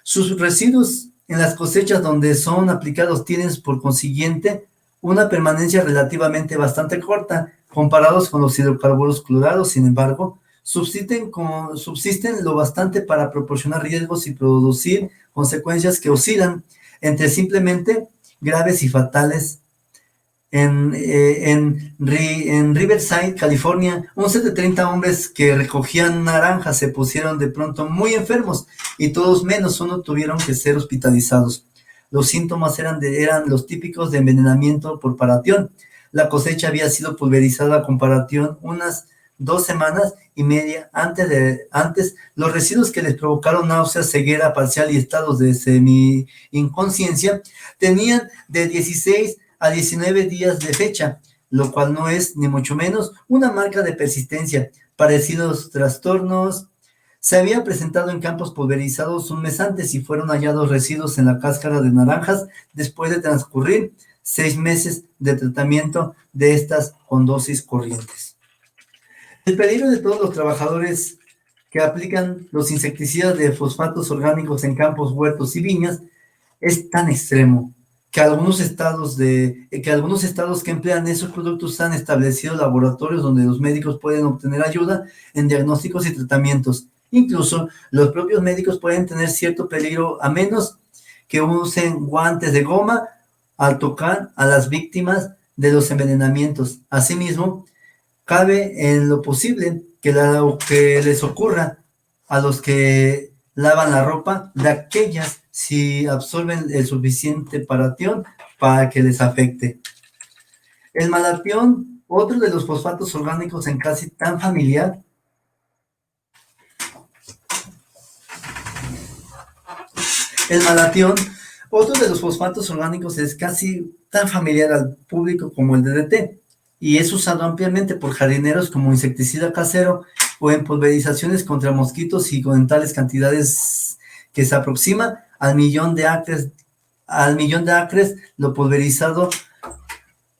Sus residuos en las cosechas donde son aplicados tienen por consiguiente una permanencia relativamente bastante corta comparados con los hidrocarburos clorados. Sin embargo, subsisten lo bastante para proporcionar riesgos y producir consecuencias que oscilan entre simplemente graves y fatales. En Riverside, California, un set de 30 hombres que recogían naranjas se pusieron de pronto muy enfermos y todos menos uno tuvieron que ser hospitalizados. Los síntomas eran los típicos de envenenamiento por paratión. La cosecha había sido pulverizada con paratión unas 2 semanas y media antes. Los residuos que les provocaron náuseas, ceguera parcial y estados de semi-inconsciencia tenían de 16 a 19 días de fecha, lo cual no es, ni mucho menos, una marca de persistencia. Parecidos trastornos se habían presentado en campos pulverizados un mes antes y fueron hallados residuos en la cáscara de naranjas después de transcurrir 6 meses de tratamiento de estas con dosis corrientes. El peligro de todos los trabajadores que aplican los insecticidas de fosfatos orgánicos en campos, huertos y viñas es tan extremo que algunos estados que emplean esos productos han establecido laboratorios donde los médicos pueden obtener ayuda en diagnósticos y tratamientos. Incluso los propios médicos pueden tener cierto peligro a menos que usen guantes de goma al tocar a las víctimas de los envenenamientos. Asimismo, cabe en lo posible que les ocurra a los que lavan la ropa de aquellas si absorben el suficiente paratión para que les afecte. El malatión, otro de los fosfatos orgánicos en casi tan familiar, el malatión, otro de los fosfatos orgánicos es casi tan familiar al público como el DDT y es usado ampliamente por jardineros como insecticida casero o en pulverizaciones contra mosquitos y con tales cantidades que se aproxima al millón de acres, lo pulverizado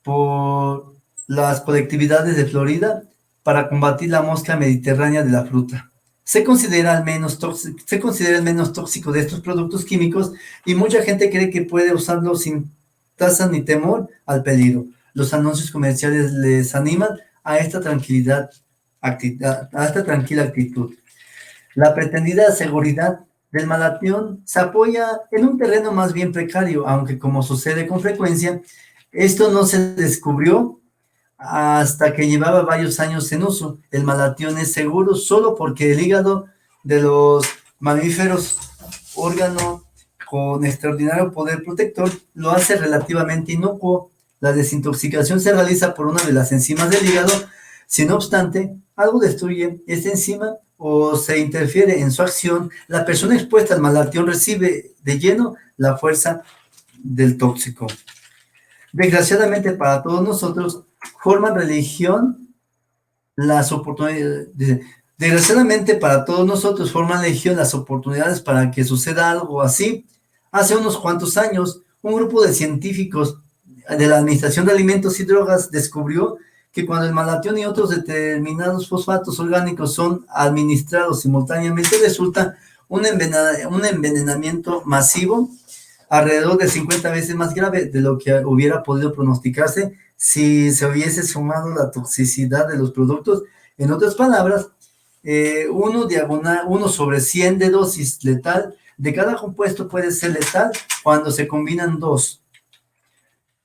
por las colectividades de Florida para combatir la mosca mediterránea de la fruta. Se considera el menos tóxico de estos productos químicos y mucha gente cree que puede usarlo sin tasa ni temor al peligro. Los anuncios comerciales les animan a esta tranquila actitud. La pretendida seguridad del malatión se apoya en un terreno más bien precario, aunque como sucede con frecuencia, esto no se descubrió hasta que llevaba varios años en uso. El malatión es seguro solo porque el hígado de los mamíferos, órgano con extraordinario poder protector, lo hace relativamente inocuo. La desintoxicación se realiza por una de las enzimas del hígado. Si no obstante, algo destruye esta enzima o se interfiere en su acción, la persona expuesta al malatión recibe de lleno la fuerza del tóxico. Desgraciadamente para todos nosotros, forman religión las oportunidades. Desgraciadamente para todos nosotros forman religión las oportunidades para que suceda algo así. Hace unos cuantos años, un grupo de científicos de la Administración de Alimentos y Drogas descubrió que cuando el malatión y otros determinados fosfatos orgánicos son administrados simultáneamente, resulta un envenenamiento masivo, alrededor de 50 veces más grave de lo que hubiera podido pronosticarse si se hubiese sumado la toxicidad de los productos. En otras palabras, 1 sobre 100 de dosis letal de cada compuesto puede ser letal cuando se combinan dos.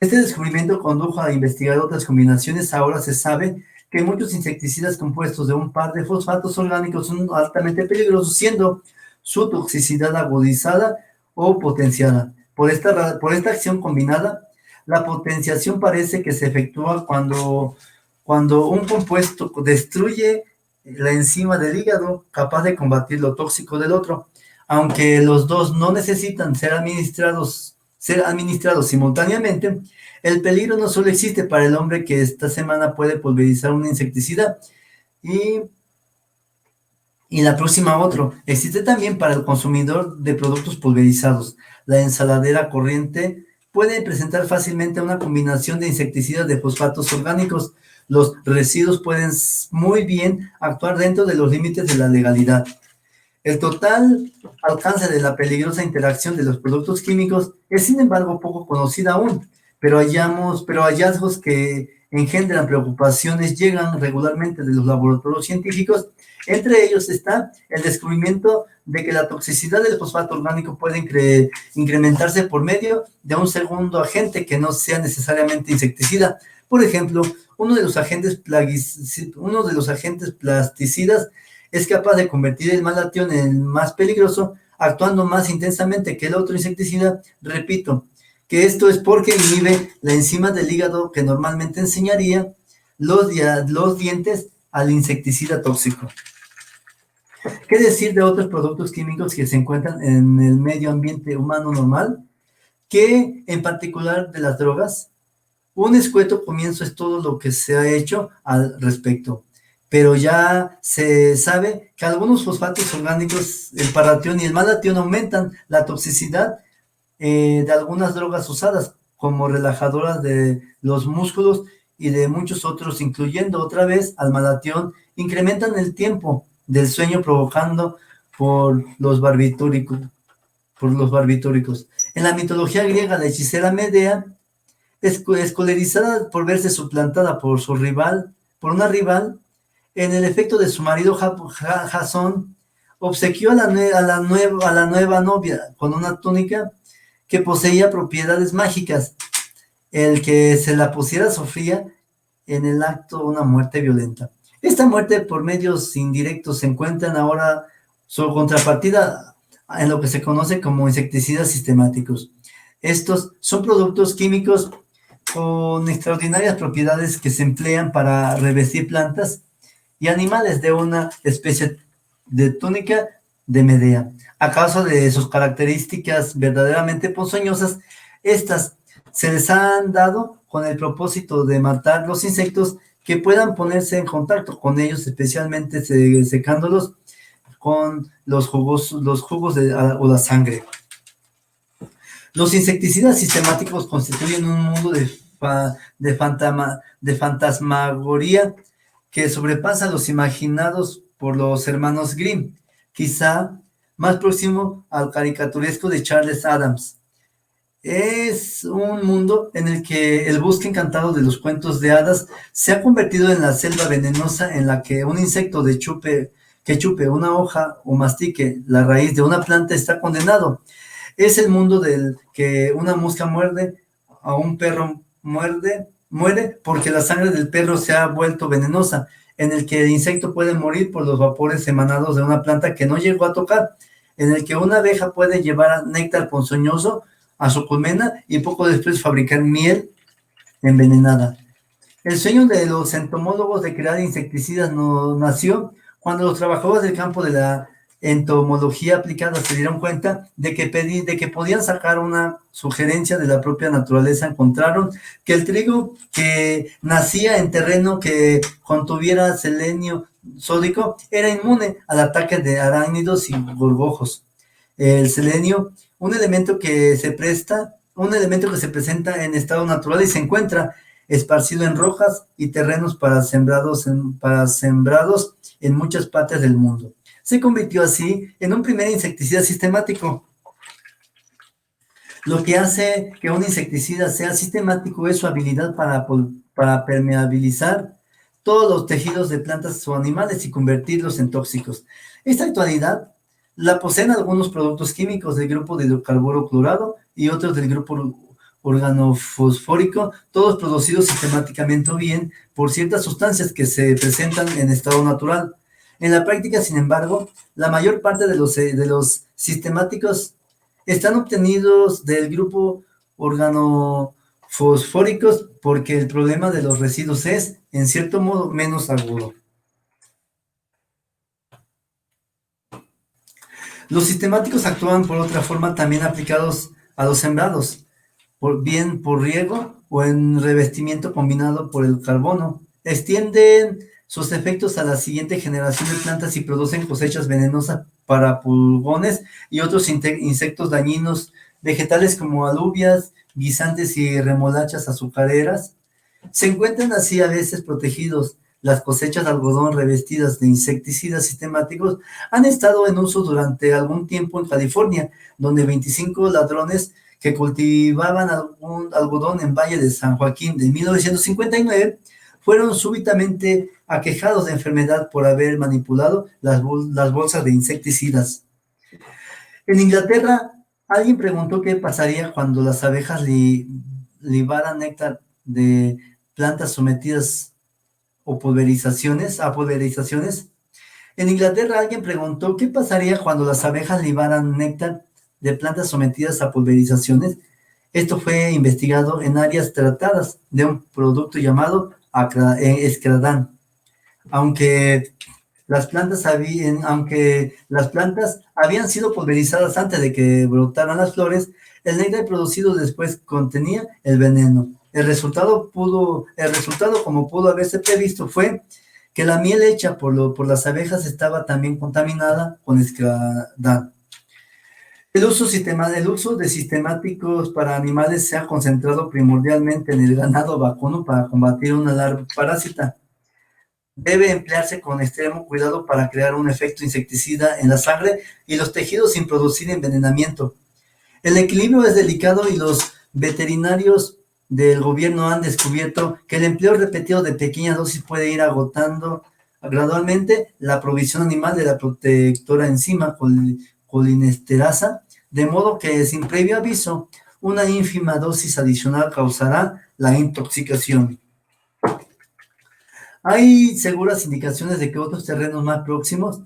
Este descubrimiento condujo a investigar otras combinaciones. Ahora se sabe que muchos insecticidas compuestos de un par de fosfatos orgánicos son altamente peligrosos, siendo su toxicidad agudizada o potenciada. Por esta acción combinada, la potenciación parece que se efectúa cuando un compuesto destruye la enzima del hígado capaz de combatir lo tóxico del otro. Aunque los dos no necesitan ser administrados simultáneamente, el peligro no solo existe para el hombre que esta semana puede pulverizar un insecticida y la próxima otro. Existe también para el consumidor de productos pulverizados. La ensaladera corriente puede presentar fácilmente una combinación de insecticidas de fosfatos orgánicos. Los residuos pueden muy bien actuar dentro de los límites de la legalidad. El total alcance de la peligrosa interacción de los productos químicos es, sin embargo, poco conocida aún, pero hallazgos que engendran preocupaciones llegan regularmente de los laboratorios científicos. Entre ellos está el descubrimiento de que la toxicidad del fosfato orgánico puede incrementarse por medio de un segundo agente que no sea necesariamente insecticida. Por ejemplo, uno de los agentes plasticidas es capaz de convertir el malatión en el más peligroso, actuando más intensamente que el otro insecticida. Repito, que esto es porque inhibe la enzima del hígado que normalmente enseñaría los dientes al insecticida tóxico. ¿Qué decir de otros productos químicos que se encuentran en el medio ambiente humano normal? Que en particular de las drogas, un escueto comienzo es todo lo que se ha hecho al respecto. Pero ya se sabe que algunos fosfatos orgánicos, el paratión y el malatión, aumentan la toxicidad de algunas drogas usadas como relajadoras de los músculos y de muchos otros, incluyendo otra vez al malatión incrementan el tiempo del sueño provocando por los barbitúricos. En la mitología griega, la hechicera Medea, escolerizada por verse suplantada por una rival, en el efecto de su marido Jasón, obsequió a la nueva novia con una túnica que poseía propiedades mágicas. El que se la pusiera sufría en el acto una muerte violenta. Esta muerte por medios indirectos se encuentran ahora su contrapartida en lo que se conoce como insecticidas sistemáticos. Estos son productos químicos con extraordinarias propiedades que se emplean para revestir plantas y animales de una especie de túnica de Medea. A causa de sus características verdaderamente ponzoñosas, estas se les han dado con el propósito de matar los insectos que puedan ponerse en contacto con ellos, especialmente secándolos con los jugos o la sangre. Los insecticidas sistemáticos constituyen un mundo de fantasmagoría que sobrepasa los imaginados por los hermanos Grimm, quizá más próximo al caricaturesco de Charles Addams. Es un mundo en el que el bosque encantado de los cuentos de hadas se ha convertido en la selva venenosa en la que un insecto que chupe una hoja o mastique la raíz de una planta está condenado. Es el mundo del que una mosca muerde a un perro muere porque la sangre del perro se ha vuelto venenosa, en el que el insecto puede morir por los vapores emanados de una planta que no llegó a tocar, en el que una abeja puede llevar néctar ponzoñoso a su colmena y poco después fabricar miel envenenada. El sueño de los entomólogos de crear insecticidas nació cuando los trabajadores del campo de la entomología aplicada se dieron cuenta de que podían sacar una sugerencia de la propia naturaleza. Encontraron que el trigo que nacía en terreno que contuviera selenio sódico era inmune al ataque de arácnidos y gorgojos. El selenio, un elemento que se presenta en estado natural y se encuentra esparcido en rojas y terrenos para sembrados en muchas partes del mundo. Se convirtió así en un primer insecticida sistemático. Lo que hace que un insecticida sea sistemático es su habilidad para permeabilizar todos los tejidos de plantas o animales y convertirlos en tóxicos. Esta actualidad la poseen algunos productos químicos del grupo de hidrocarburo clorado y otros del grupo organofosfórico, todos producidos sistemáticamente o bien por ciertas sustancias que se presentan en estado natural. En la práctica, sin embargo, la mayor parte de los sistemáticos están obtenidos del grupo organofosfóricos porque el problema de los residuos es, en cierto modo, menos agudo. Los sistemáticos actúan por otra forma también aplicados a los sembrados, bien por riego o en revestimiento combinado por el carbono. Extienden sus efectos a la siguiente generación de plantas y producen cosechas venenosas para pulgones y otros insectos dañinos, vegetales como alubias, guisantes y remolachas azucareras. Se encuentran así a veces protegidos. Las cosechas de algodón revestidas de insecticidas sistemáticos han estado en uso durante algún tiempo en California, donde 25 ladrones que cultivaban algodón en Valle de San Joaquín de 1959 fueron súbitamente aquejados de enfermedad por haber manipulado las bolsas de insecticidas. En Inglaterra, alguien preguntó qué pasaría cuando las abejas libaran néctar de plantas sometidas a pulverizaciones. En Inglaterra, alguien preguntó qué pasaría cuando las abejas libaran néctar de plantas sometidas a pulverizaciones. Esto fue investigado en áreas tratadas de un producto llamado escradán. Aunque las plantas habían sido pulverizadas antes de que brotaran las flores, el néctar producido después contenía el veneno. El resultado, como pudo haberse previsto, fue que la miel hecha por las abejas estaba también contaminada con escradán. El uso de sistemáticos para animales se ha concentrado primordialmente en el ganado vacuno para combatir una larva parásita. Debe emplearse con extremo cuidado para crear un efecto insecticida en la sangre y los tejidos sin producir envenenamiento. El equilibrio es delicado y los veterinarios del gobierno han descubierto que el empleo repetido de pequeñas dosis puede ir agotando gradualmente la provisión animal de la protectora enzima colinesterasa, de modo que sin previo aviso, una ínfima dosis adicional causará la intoxicación. Hay seguras indicaciones de que otros terrenos más próximos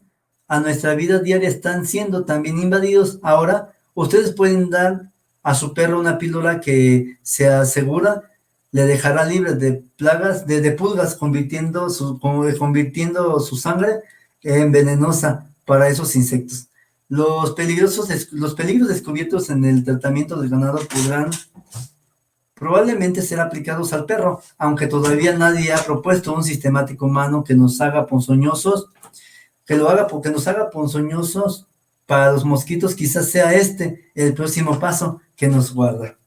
a nuestra vida diaria están siendo también invadidos. Ahora, ustedes pueden dar a su perro una píldora que se asegura le dejará libre de plagas, de pulgas, convirtiendo su sangre en venenosa para esos insectos. Los peligros descubiertos en el tratamiento del ganado podrán probablemente ser aplicados al perro, aunque todavía nadie ha propuesto un sistemático humano que nos haga ponzoñosos, para los mosquitos. Quizás sea el próximo paso que nos guarda.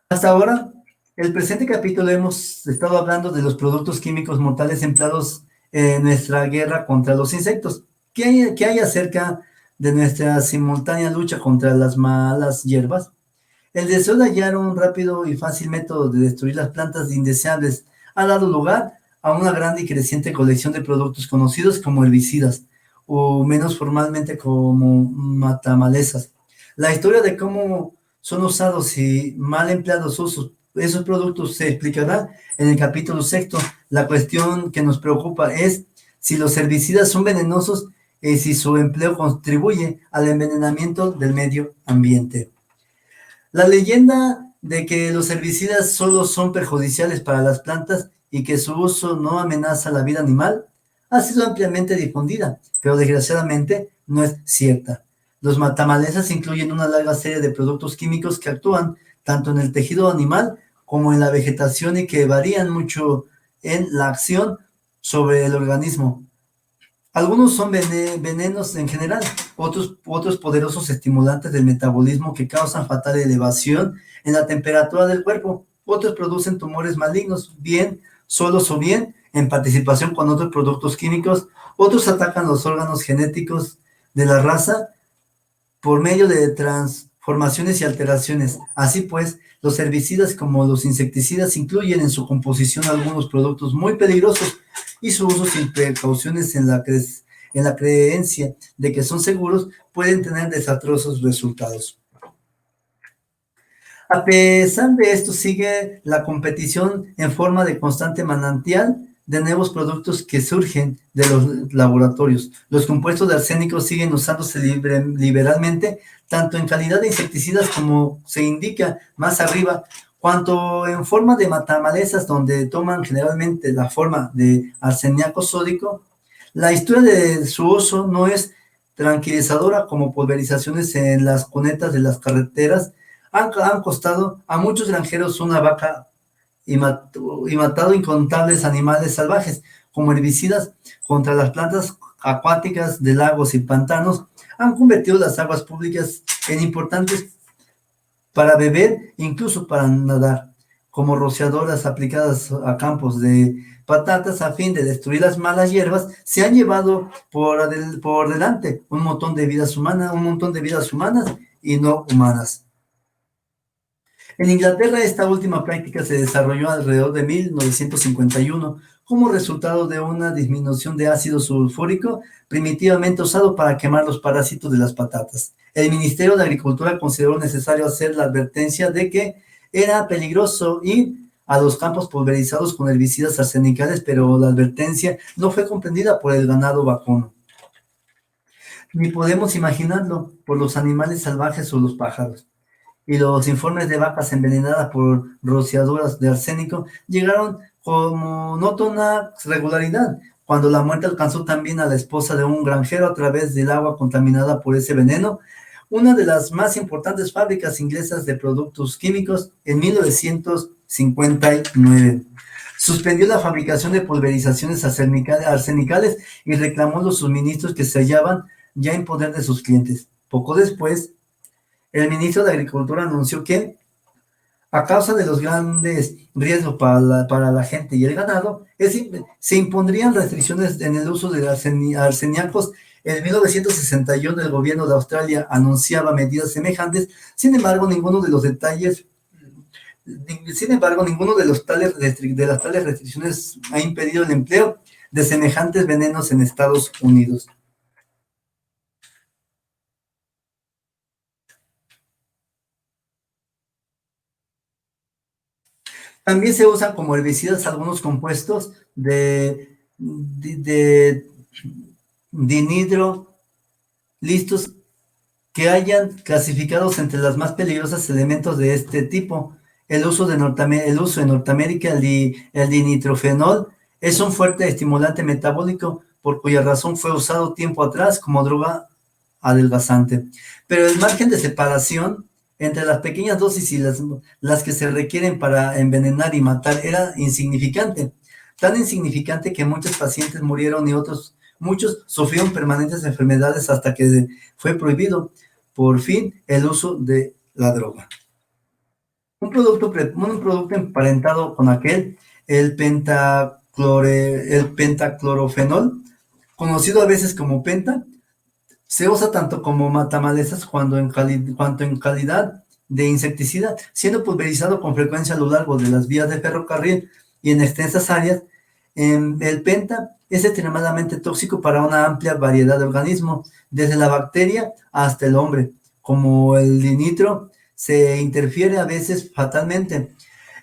Hasta ahora, el presente capítulo hemos estado hablando de los productos químicos mortales empleados en nuestra guerra contra los insectos. ¿Qué hay acerca de nuestra simultánea lucha contra las malas hierbas? El deseo de hallar un rápido y fácil método de destruir las plantas indeseables ha dado lugar a una grande y creciente colección de productos conocidos como herbicidas, o menos formalmente como matamalezas. La historia de cómo son usados y mal empleados esos productos se explicará en el capítulo 6. La cuestión que nos preocupa es si los herbicidas son venenosos y si su empleo contribuye al envenenamiento del medio ambiente. La leyenda de que los herbicidas solo son perjudiciales para las plantas y que su uso no amenaza la vida animal ha sido ampliamente difundida, pero desgraciadamente no es cierta. Los matamalezas incluyen una larga serie de productos químicos que actúan tanto en el tejido animal como en la vegetación y que varían mucho en la acción sobre el organismo. Algunos son venenos en general, otros poderosos estimulantes del metabolismo que causan fatal elevación en la temperatura del cuerpo. Otros producen tumores malignos, bien solos o bien en participación con otros productos químicos. Otros atacan los órganos genéticos de la raza por medio de transformaciones y alteraciones. Así pues, los herbicidas como los insecticidas incluyen en su composición algunos productos muy peligrosos y su uso sin precauciones en la creencia de que son seguros pueden tener desastrosos resultados. A pesar de esto, sigue la competición en forma de constante manantial de nuevos productos que surgen de los laboratorios. Los compuestos de arsénico siguen usándose liberalmente, tanto en calidad de insecticidas como se indica más arriba, cuanto en forma de matamalezas, donde toman generalmente la forma de arseniaco sódico. La historia de su uso no es tranquilizadora, como pulverizaciones en las cunetas de las carreteras han costado a muchos granjeros una vaca y matado incontables animales salvajes. Como herbicidas contra las plantas acuáticas de lagos y pantanos, han convertido las aguas públicas en importantes para beber, incluso para nadar, como rociadoras aplicadas a campos de patatas a fin de destruir las malas hierbas. Se han llevado por delante un montón de vidas humanas y no humanas. En Inglaterra, esta última práctica se desarrolló alrededor de 1951 como resultado de una disminución de ácido sulfúrico primitivamente usado para quemar los parásitos de las patatas. El Ministerio de Agricultura consideró necesario hacer la advertencia de que era peligroso ir a los campos pulverizados con herbicidas arsenicales, pero la advertencia no fue comprendida por el ganado vacuno. Ni podemos imaginarlo por los animales salvajes o los pájaros. Y los informes de vacas envenenadas por rociaduras de arsénico llegaron con monótona regularidad, cuando la muerte alcanzó también a la esposa de un granjero a través del agua contaminada por ese veneno. Una de las más importantes fábricas inglesas de productos químicos, en 1959, suspendió la fabricación de pulverizaciones arsenicales y reclamó los suministros que se hallaban ya en poder de sus clientes. Poco después, el ministro de Agricultura anunció que A causa de los grandes riesgos para la gente y el ganado, se impondrían restricciones en el uso de arseníacos. En 1961 el gobierno de Australia anunciaba medidas semejantes. Sin embargo, ninguno de las tales restricciones ha impedido el empleo de semejantes venenos en Estados Unidos. También se usan como herbicidas algunos compuestos de dinidro listos que hayan clasificados entre las más peligrosas elementos de este tipo. El uso en Norteamérica, el dinitrofenol, es un fuerte estimulante metabólico por cuya razón fue usado tiempo atrás como droga adelgazante. Pero el margen de separación entre las pequeñas dosis y las que se requieren para envenenar y matar era insignificante. Tan insignificante que muchos pacientes murieron y muchos sufrieron permanentes enfermedades hasta que fue prohibido por fin el uso de la droga. Un producto emparentado con el pentaclorofenol, conocido a veces como penta, se usa tanto como matamalezas cuanto en calidad de insecticida, siendo pulverizado con frecuencia a lo largo de las vías de ferrocarril y en extensas áreas. El penta es extremadamente tóxico para una amplia variedad de organismos, desde la bacteria hasta el hombre. Como el dinitro, se interfiere a veces fatalmente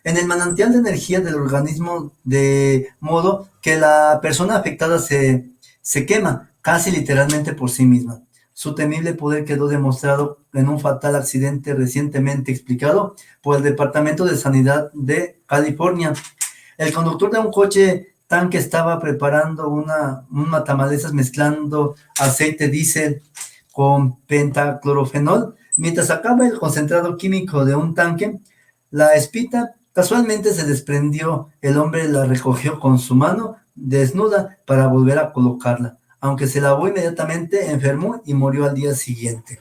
en el manantial de energía del organismo, de modo que la persona afectada se quema casi literalmente por sí misma. Su temible poder quedó demostrado en un fatal accidente recientemente explicado por el Departamento de Sanidad de California. El conductor de un coche tanque estaba preparando un matamalezas mezclando aceite diésel con pentaclorofenol. Mientras sacaba el concentrado químico de un tanque, la espita casualmente se desprendió. El hombre la recogió con su mano desnuda para volver a colocarla. Aunque se lavó inmediatamente, enfermó y murió al día siguiente.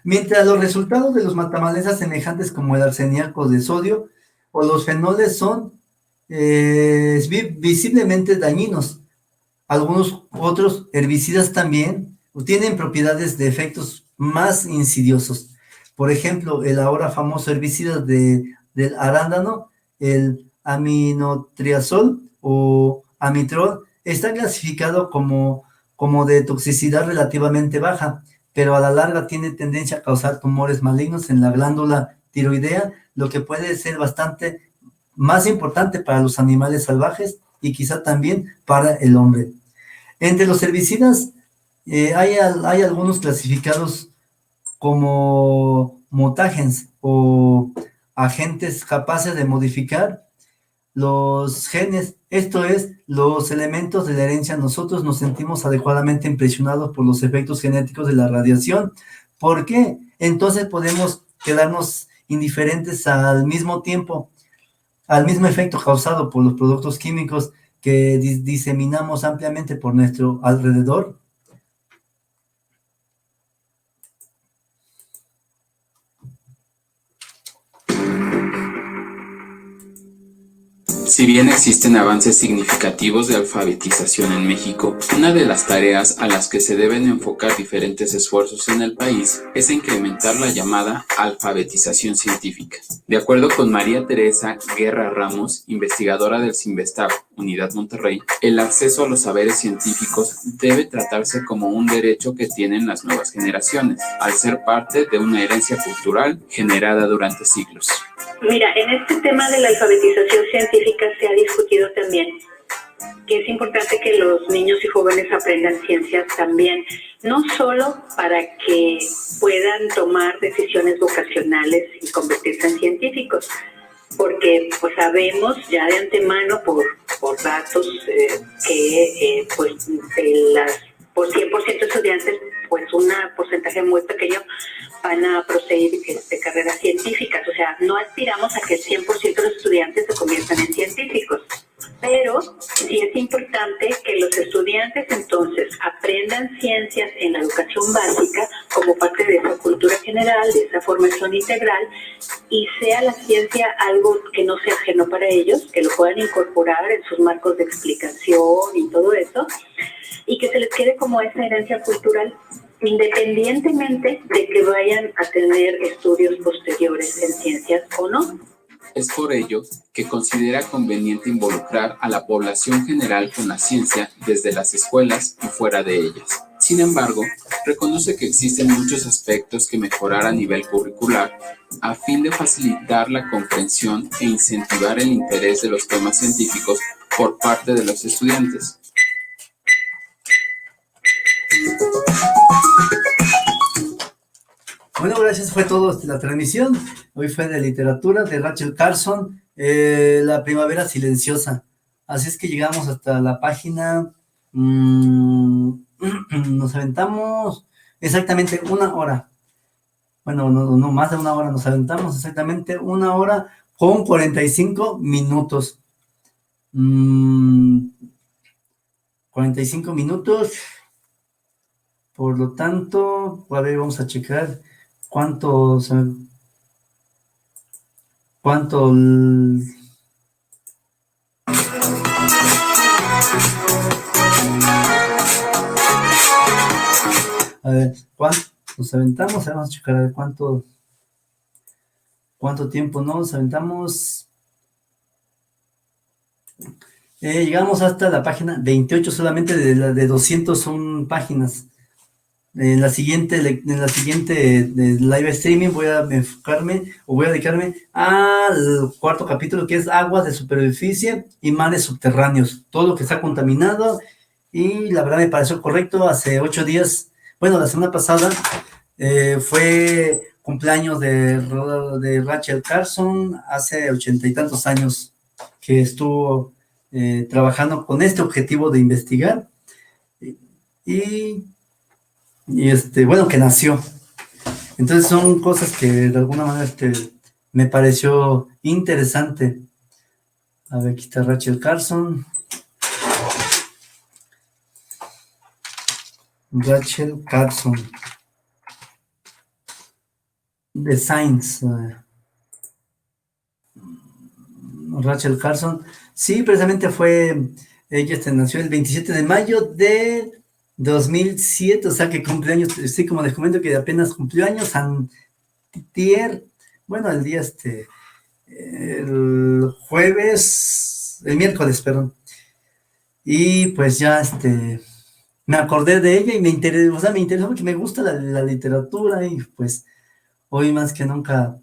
Mientras los resultados de los matamalezas semejantes como el arseníaco de sodio o los fenoles son visiblemente dañinos, algunos otros herbicidas también tienen propiedades de efectos más insidiosos. Por ejemplo, el ahora famoso herbicida del arándano, el aminotriazol o amitrol, está clasificado como de toxicidad relativamente baja, pero a la larga tiene tendencia a causar tumores malignos en la glándula tiroidea, lo que puede ser bastante más importante para los animales salvajes y quizá también para el hombre. Entre los herbicidas hay algunos clasificados como mutagens o agentes capaces de modificar los genes, esto es, los elementos de la herencia. Nosotros nos sentimos adecuadamente impresionados por los efectos genéticos de la radiación. ¿Por qué? Entonces podemos quedarnos indiferentes al mismo tiempo, al mismo efecto causado por los productos químicos que diseminamos ampliamente por nuestro alrededor. Si bien existen avances significativos de alfabetización en México, una de las tareas a las que se deben enfocar diferentes esfuerzos en el país es incrementar la llamada alfabetización científica. De acuerdo con María Teresa Guerra Ramos, investigadora del CINVESTAB, Unidad Monterrey, el acceso a los saberes científicos debe tratarse como un derecho que tienen las nuevas generaciones, al ser parte de una herencia cultural generada durante siglos. Mira, en este tema de la alfabetización científica se ha discutido también que es importante que los niños y jóvenes aprendan ciencias también, no solo para que puedan tomar decisiones vocacionales y convertirse en científicos, porque pues sabemos ya de antemano por datos que por 100% de estudiantes, pues un porcentaje muy pequeño van a proseguir carreras científicas. O sea, no aspiramos a que el 100% de los estudiantes se conviertan en científicos, Pero sí es importante que los estudiantes entonces aprendan ciencias en la educación básica como parte de esa cultura general, de esa formación integral, y sea la ciencia algo que no sea ajeno para ellos, que lo puedan incorporar en sus marcos de explicación y todo eso, y que se les quede como esa herencia cultural, independientemente de que vayan a tener estudios posteriores en ciencias o no. Es por ello que considera conveniente involucrar a la población general con la ciencia desde las escuelas y fuera de ellas. Sin embargo, reconoce que existen muchos aspectos que mejorar a nivel curricular a fin de facilitar la comprensión e incentivar el interés de los temas científicos por parte de los estudiantes. Bueno, gracias, fue todo la transmisión. Hoy fue de literatura de Rachel Carson, La primavera silenciosa. Así es que llegamos hasta la página, nos aventamos exactamente una hora. Bueno, no más de una hora, nos aventamos exactamente una hora con 45 minutos. 45 minutos. Por lo tanto, a ver, vamos a checar cuánto, cuánto, a ver, cuánto nos aventamos, vamos a checar a ver cuánto tiempo nos aventamos. Llegamos hasta la página 28 solamente de la de 201 páginas. En la siguiente de live streaming voy a enfocarme o voy a dedicarme al cuarto capítulo, que es aguas de superficie y mares subterráneos, todo lo que está contaminado. Y la verdad me pareció correcto. Hace 8 días, bueno, la semana pasada fue cumpleaños de Rachel Carson, hace 80 y tantos años que estuvo trabajando con este objetivo de investigar y bueno, que nació. Entonces son cosas que de alguna manera me pareció interesante. A ver, aquí está Rachel Carson. Rachel Carson. The Science. Rachel Carson. Sí, precisamente ella nació el 27 de mayo de 2007, o sea que cumpleaños, sí, como les comento que apenas cumplió años, antier, bueno, el día el miércoles, perdón, y pues ya me acordé de ella y me interesó, o sea, me interesó porque me gusta la literatura y pues hoy más que nunca,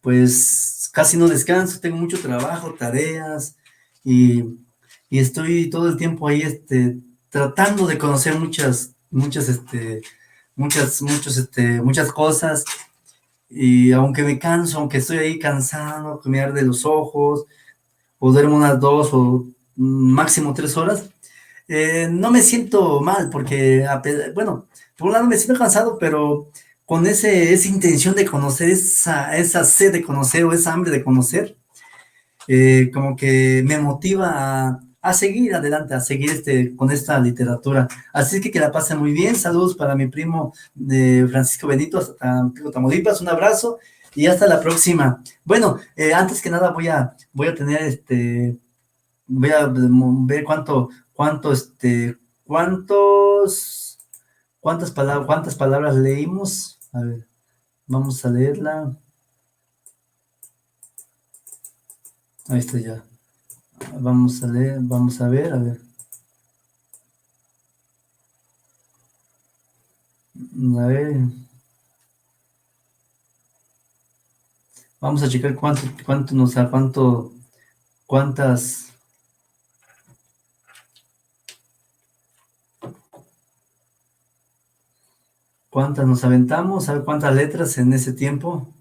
pues casi no descanso, tengo mucho trabajo, tareas y estoy todo el tiempo ahí tratando de conocer muchas cosas, y aunque me canso, aunque estoy ahí cansado, que me arde los ojos, o duermo unas 2 o máximo 3 horas, no me siento mal, porque, bueno, por un lado me siento cansado, pero con esa intención de conocer, esa sed de conocer o esa hambre de conocer, como que me motiva a seguir adelante, a seguir con esta literatura. Así es que la pasen muy bien. Saludos para mi primo Francisco Benito, hasta Tamaulipas, un abrazo y hasta la próxima. Bueno, antes que nada voy a tener voy a ver cuántas palabras leímos. A ver, vamos a leerla. Ahí está ya. Vamos a leer, vamos a ver, a ver. A ver. Vamos a checar cuánto nos da, cuántas. ¿Cuántas nos aventamos? A ver cuántas letras en ese tiempo.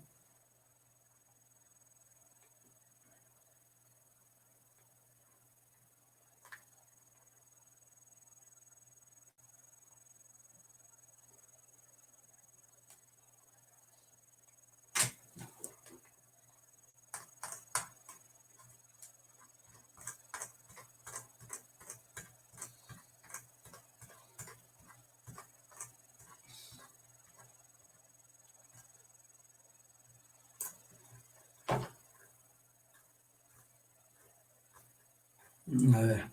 A ver,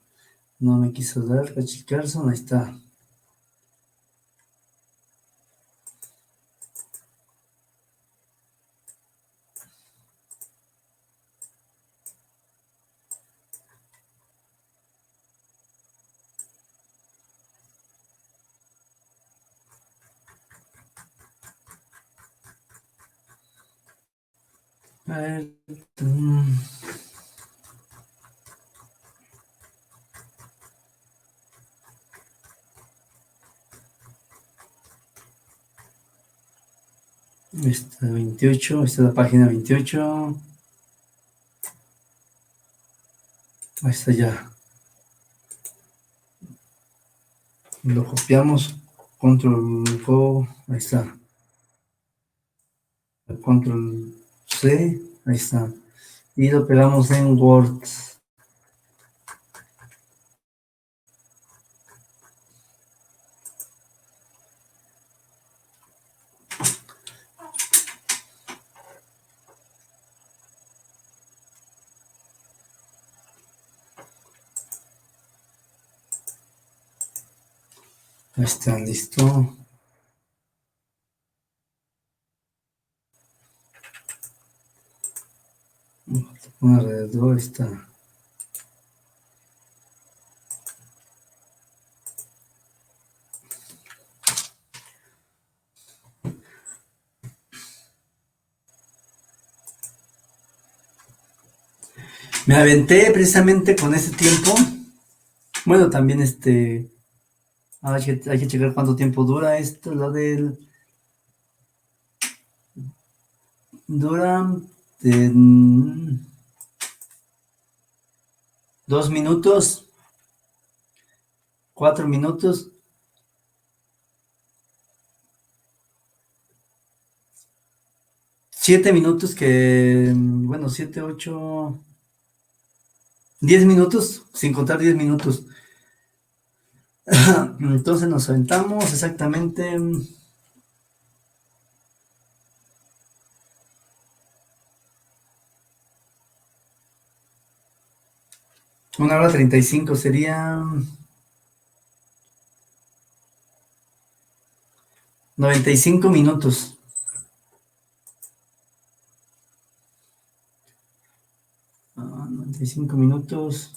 no me quiso dar Rachel Carson, ahí está. A ver, esta 28, esta es la página 28. Ahí está ya. Lo copiamos. Control Co. Ahí está. Control C. Ahí está. Y lo pegamos en Word. Ahí está, listo. Alrededor está. Me aventé precisamente con ese tiempo. Bueno, también hay que checar cuánto tiempo dura esto, lo del... Dura 2 minutos, 4 minutos. 7 minutos que, bueno, 7, 8, 10 minutos, sin contar 10 minutos. Entonces nos aventamos exactamente 1 hora 35, sería 95 minutos. Ah, 95 minutos.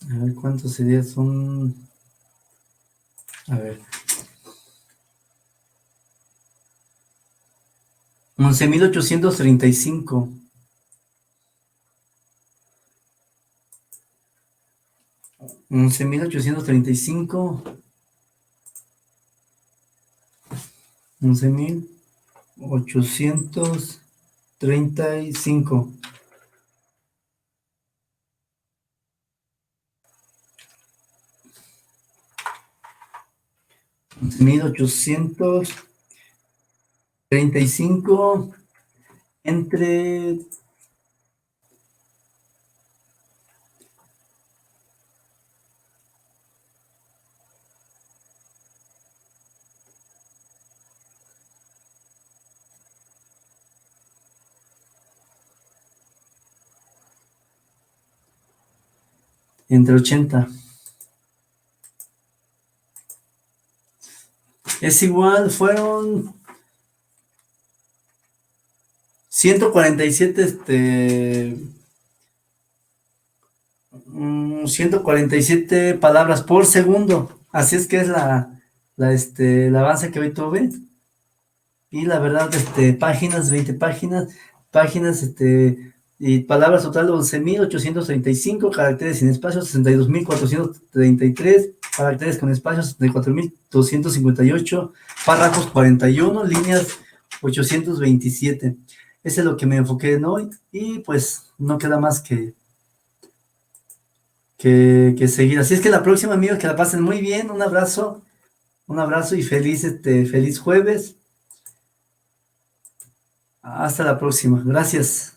A ver cuántos sería, son... A ver. 11,835. 11,835. 11,835. 11,835 entre... Entre 80. Es igual, fueron 147, 147 palabras por segundo. Así es que es el avance que hoy tuve. Y la verdad, páginas, 20 páginas, y palabras total 11,835, caracteres sin espacio 62,433, caracteres con espacio 64,258, párrafos 41, líneas 827. Ese es lo que me enfoqué en hoy y pues no queda más que seguir. Así es que la próxima, amigos, que la pasen muy bien. Un abrazo y feliz jueves. Hasta la próxima. Gracias.